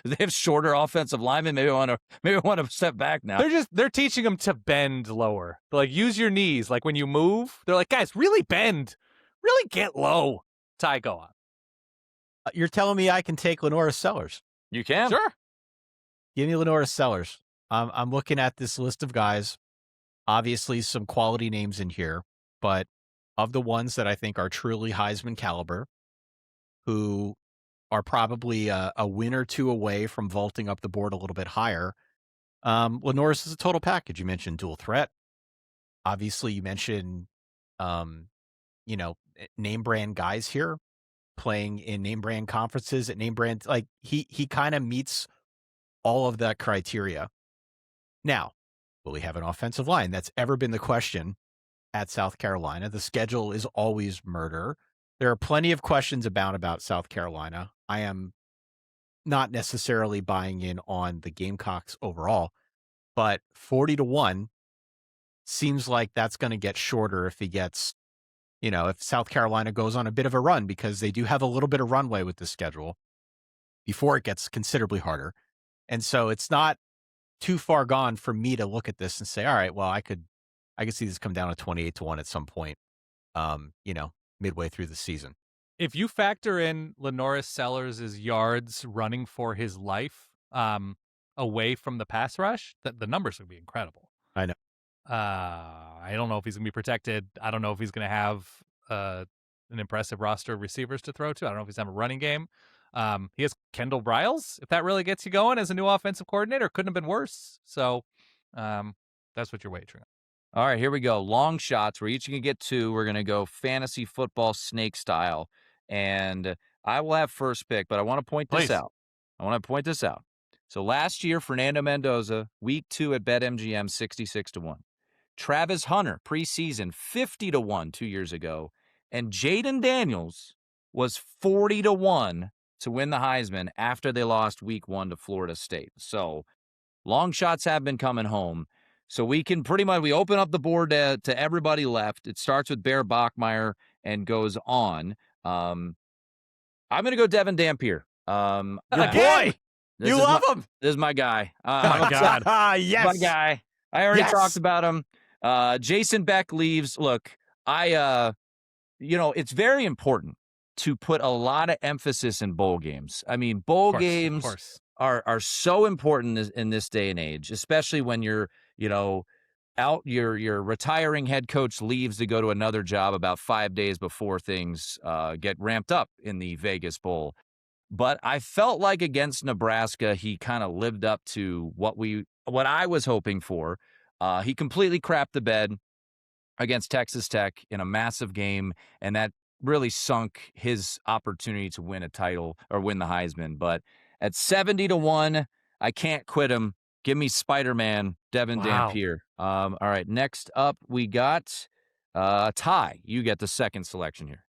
They have shorter offensive linemen. Maybe I want to step back now. They're teaching them to bend lower. Like, use your knees. Like, when you move, they're like, guys, really bend. Really get low. Ty, go on. You're telling me I can take Lenora Sellers? You can. Sure. Give me Lenora Sellers. I'm looking at this list of guys. Obviously, some quality names in here, but of the ones that I think are truly Heisman caliber, who are probably a win or two away from vaulting up the board a little bit higher. Lenore's is a total package. You mentioned dual threat. Obviously, you mentioned, name brand guys here playing in name brand conferences at name brand. Like, he kind of meets all of that criteria. Now, will he have an offensive line? That's ever been the question at South Carolina. The schedule is always murder. There are plenty of questions about South Carolina. I am not necessarily buying in on the Gamecocks overall, but 40-1 seems like that's going to get shorter if he gets, if South Carolina goes on a bit of a run, because they do have a little bit of runway with the schedule before it gets considerably harder. And so it's not too far gone for me to look at this and say, all right, well, I could see this come down to 28-1 at some point, midway through the season. If you factor in Lenora Sellers' yards running for his life away from the pass rush, the numbers would be incredible. I know. I don't know if he's going to be protected. I don't know if he's going to have an impressive roster of receivers to throw to. I don't know if he's going to have a running game. He has Kendall Briles, if that really gets you going as a new offensive coordinator. Couldn't have been worse. So that's what you're wagering on. All right, here we go. Long shots. We're each going to get two. We're going to go fantasy football snake style. And I will have first pick, but I want to point this out. So last year, Fernando Mendoza, week 2 at BetMGM, 66-1. Travis Hunter, preseason, 50-1 2 years ago. And Jaden Daniels was 40-1 to win the Heisman after they lost week 1 to Florida State. So long shots have been coming home. So we can we open up the board to everybody left. It starts with Bear Bachmeier and goes on. I'm going to go Devin Dampier. Your boy! You love him! This is my guy. Oh, God. Yes! My guy. I already talked about him. Jason Beck leaves. Look, it's very important to put a lot of emphasis in bowl games. I mean, bowl games are so important in this day and age, especially when you're, out, your retiring head coach leaves to go to another job about 5 days before things get ramped up in the Vegas Bowl. But I felt like against Nebraska, he kind of lived up to what I was hoping for. He completely crapped the bed against Texas Tech in a massive game, and that really sunk his opportunity to win a title or win the Heisman. But at 70-1, I can't quit him. Give me Spider-Man, Devin Dampier. All right, next up we got Ty. You get the second selection here.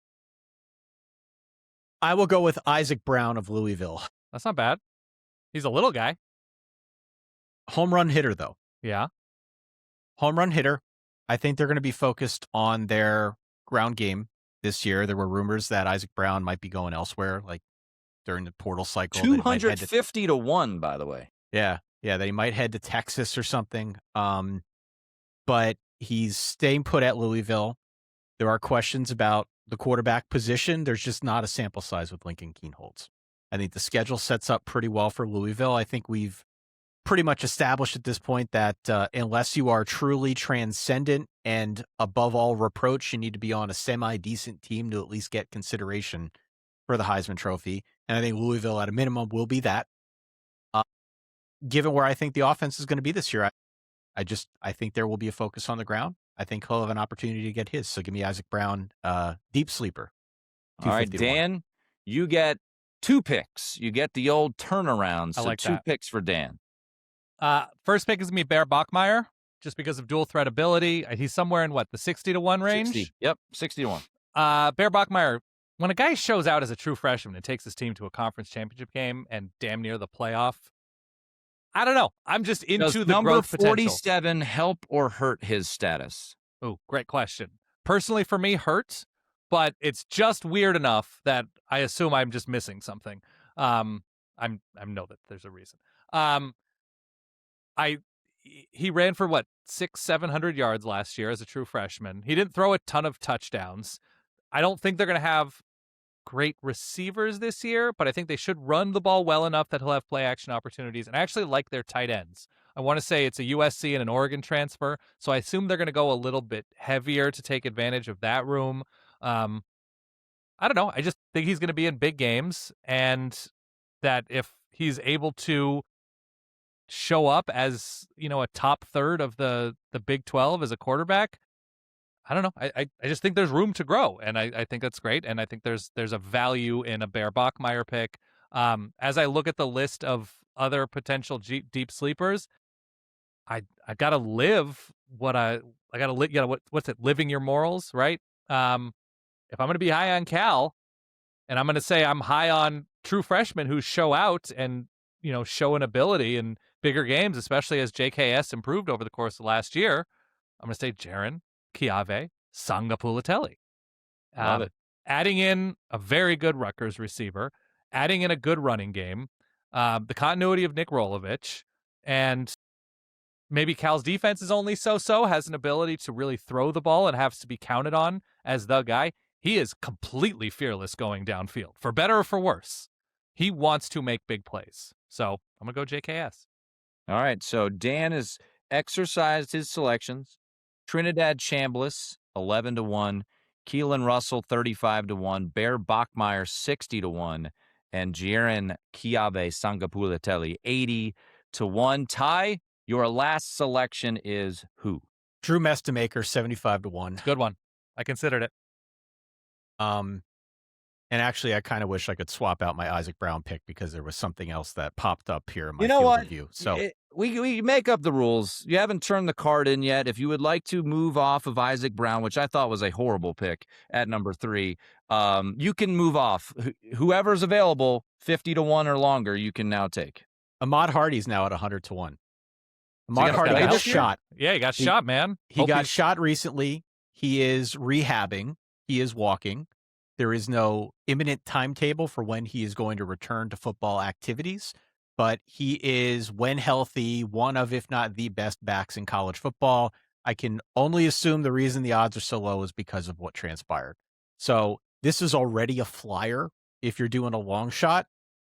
I will go with Isaac Brown of Louisville. That's not bad. He's a little guy. Home run hitter, though. Yeah. Home run hitter. I think they're going to be focused on their ground game this year. There were rumors that Isaac Brown might be going elsewhere, like during the portal cycle. 250-1, by the way. Yeah, that he might head to Texas or something. But he's staying put at Louisville. There are questions about the quarterback position. There's just not a sample size with Lincoln Kienholz. I think the schedule sets up pretty well for Louisville. I think we've pretty much established at this point that unless you are truly transcendent and above all reproach, you need to be on a semi-decent team to at least get consideration for the Heisman Trophy. And I think Louisville at a minimum will be that. Given where I think the offense is going to be this year, I think there will be a focus on the ground. I think he'll have an opportunity to get his. So give me Isaac Brown, deep sleeper. All right, Dan, you get 2 picks. You get the old turnaround. So 2 picks for Dan. First pick is going to be Bear Bachmeier, just because of dual threat ability. He's somewhere in the 60-1 range? 60. Yep, 60-1. Bear Bachmeier, when a guy shows out as a true freshman and takes his team to a conference championship game and damn near the playoff, I don't know. I'm just into the growth potential. Number 47 help or hurt his status? Oh, great question. Personally, for me, hurt. but it's just weird enough that I assume I'm just missing something. I know that there's a reason. He ran for what 700 yards last year as a true freshman. He didn't throw a ton of touchdowns. I don't think they're going to have great receivers this year, but I think they should run the ball well enough that he'll have play action opportunities. And I actually like their tight ends. I want to say it's a USC and an Oregon transfer, so I assume they're going to go a little bit heavier to take advantage of that room. I don't know. I just think he's going to be in big games, and that if he's able to show up as, a top third of the Big 12 as a quarterback, I don't know. I just think there's room to grow, and I think that's great, and I think there's a value in a Bear Bachmeier pick. As I look at the list of other potential deep sleepers, I gotta live what I gotta live. What's it? Living your morals, right? If I'm gonna be high on Cal, and I'm gonna say I'm high on true freshmen who show out and show an ability in bigger games, especially as JKS improved over the course of last year, I'm gonna say Jaron Chiave Sangapulatelli. Love it. Adding in a very good Rutgers receiver, adding in a good running game, the continuity of Nick Rolovich, and maybe Cal's defense is only so-so, has an ability to really throw the ball and has to be counted on as the guy. He is completely fearless going downfield, for better or for worse. He wants to make big plays. So I'm going to go JKS. All right, so Dan has exercised his selections. Trinidad Chambliss, 11-1. Keelan Russell, 35-1. Bear Bachmeier, 60-1. And Jaron Chiave Sangapulatelli, 80-1. Ty, your last selection is who? Drew Mestamaker, 75-1. Good one. I considered it. And actually, I kind of wish I could swap out my Isaac Brown pick because there was something else that popped up here in my field review. So we make up the rules. You haven't turned the card in yet. If you would like to move off of Isaac Brown, which I thought was a horrible pick at number 3, you can move off. Whoever's available, 50-1 or longer, you can now take. Ahmad Hardy's now at 100-1. Ahmad Hardy got shot. Yeah, he got shot, man. He got shot recently. He is rehabbing. He is walking. There is no imminent timetable for when he is going to return to football activities, but he is, when healthy, one of, if not the best backs in college football. I can only assume the reason the odds are so low is because of what transpired. So this is already a flyer. If you're doing a long shot,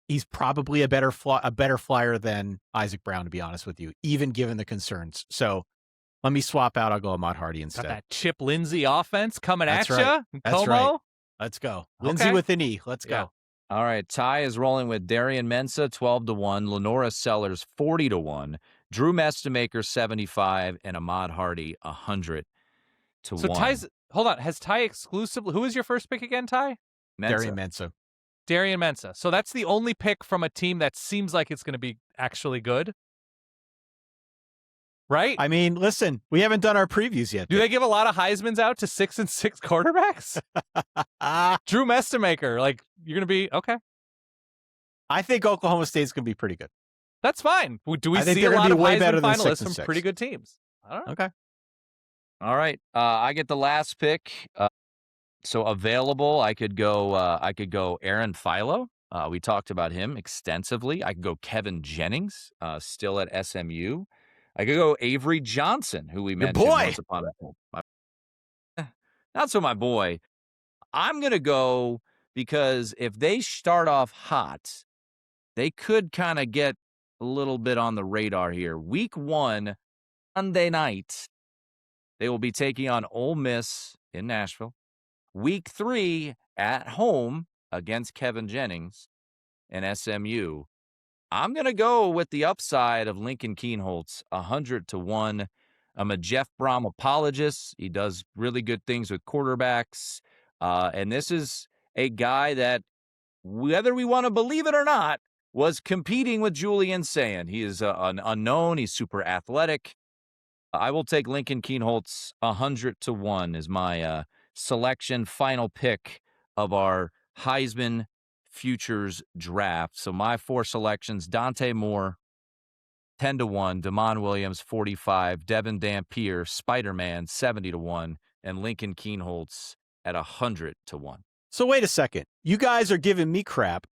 he's probably a better flyer than Isaac Brown, to be honest with you, even given the concerns. So let me swap out. I'll go Ahmad Hardy instead. Got that Chip Lindsey offense coming at you. That's Como? right. Let's go. Lindsey with an E. Let's go. All right. Ty is rolling with Darian Mensah, 12-1. Lenora Sellers, 40-1. Drew Mestamaker, 75. And Ahmad Hardy, 100-1. So Ty's, hold on. Has Ty exclusively, who is your first pick again, Ty? Darian Mensah. Darian Mensah. So that's the only pick from a team that seems like it's going to be actually good. Right? I mean, listen, we haven't done our previews yet. Do they give a lot of Heismans out to 6-6 quarterbacks? Drew Mestamaker, like, you're going to be, okay. I think Oklahoma State's going to be pretty good. That's fine. Do we see a lot of Heisman finalists from pretty good teams? I don't know. Okay. All right. I get the last pick. So available, I could go Aaron Philo. We talked about him extensively. I could go Kevin Jennings, still at SMU. I could go Avery Johnson, who we mentioned once upon a time. Not so my boy. I'm going to go because if they start off hot, they could kind of get a little bit on the radar here. Week 1, Sunday night, they will be taking on Ole Miss in Nashville. Week 3 at home against Kevin Jennings and SMU. I'm going to go with the upside of Lincoln Kienholz, 100-1. I'm a Jeff Brom apologist. He does really good things with quarterbacks. And this is a guy that, whether we want to believe it or not, was competing with Julian Sayin. He is an unknown. He's super athletic. I will take Lincoln Kienholz, 100-1 is my selection, final pick of our Heisman Futures Draft. So my 4 selections: Dante Moore, 10-1, Damon Williams, 45, Devin Dampier, Spider-Man, 70-1, and Lincoln Kienholz, at 100 to 1. So wait a second. You guys are giving me crap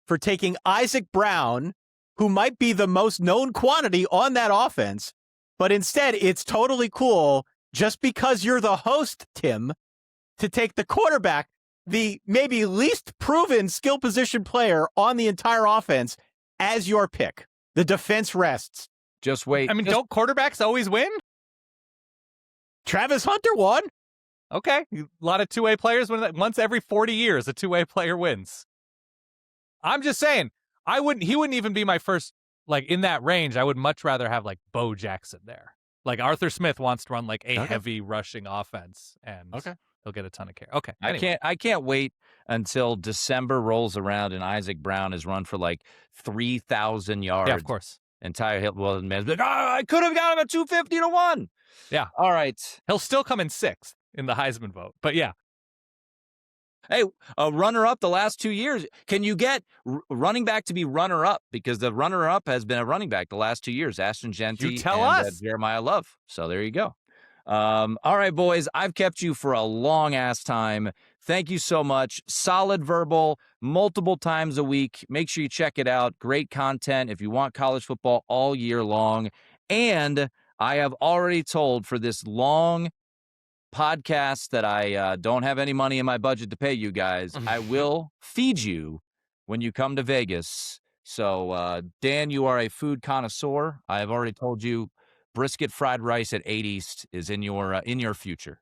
for taking Isaac Brown, who might be the most known quantity on that offense, but instead it's totally cool just because you're the host, Tim, to take the quarterback, the maybe least proven skill position player on the entire offense, as your pick. The defense rests. Just wait. I mean, don't quarterbacks always win? Travis Hunter won. Okay. A lot of two-way players win. Once every 40 years, a two-way player wins. I'm just saying, he wouldn't even be my first, like, in that range. I would much rather have, like, Bo Jackson there. Like, Arthur Smith wants to run, like, a heavy rushing offense, and he'll get a ton of care. Okay. Anyway. I can't wait until December rolls around and Isaac Brown has run for, like, 3,000 yards. Yeah, of course. Entire Hill man's like, I could have got him at 250 to 1. Yeah. All right. He'll still come in 6th in the Heisman vote, but yeah. Hey, a runner-up the last 2 years. Can you get running back to be runner-up? Because the runner-up has been a running back the last 2 years. Ashton Genty You tell and us. Jeremiah Love. So there you go. All right, boys. I've kept you for a long-ass time. Thank you so much. Solid Verbal, multiple times a week. Make sure you check it out. Great content if you want college football all year long. And I have already told for this long podcast that I don't have any money in my budget to pay you guys. I will feed you when you come to Vegas. So, Dan, you are a food connoisseur. I have already told you brisket fried rice at 8 East is in your future.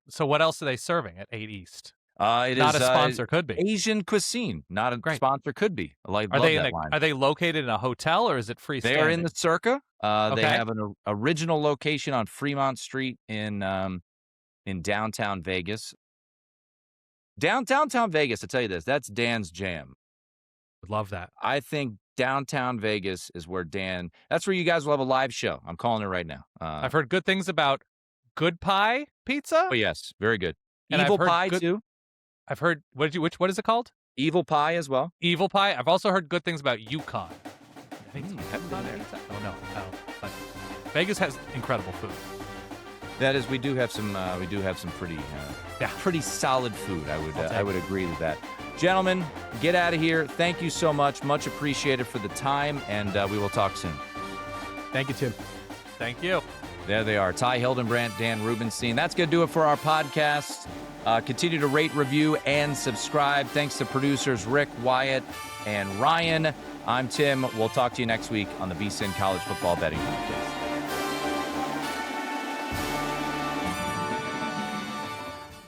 So what else are they serving at 8 East? It Not is a sponsor, could be. Asian cuisine. Not a sponsor, could be. Are they located in a hotel or is it freestanding? They are in the Circa. Okay. They have an original location on Fremont Street in downtown Vegas. Downtown Vegas, I tell you this, that's Dan's jam. Would love that. I think downtown Vegas is where that's where you guys will have a live show. I'm calling it right now. I've heard good things about Good Pie Pizza. Oh, yes. Very good. And Evil I've heard Pie, too. I've heard, what is it called? Evil Pie as well. Evil Pie. I've also heard good things about Yukon. Haven't been there. Oh, no. But Vegas has incredible food. That is, we do have some pretty solid food. I would agree with that. Gentlemen, get out of here. Thank you so much. Much appreciated for the time, and we will talk soon. Thank you, Tim. Thank you. There they are. Ty Hildenbrandt, Dan Rubenstein. That's going to do it for our podcast. Continue to rate, review, and subscribe. Thanks to producers Rick, Wyatt, and Ryan. I'm Tim. We'll talk to you next week on the VSiN College Football Betting Podcast.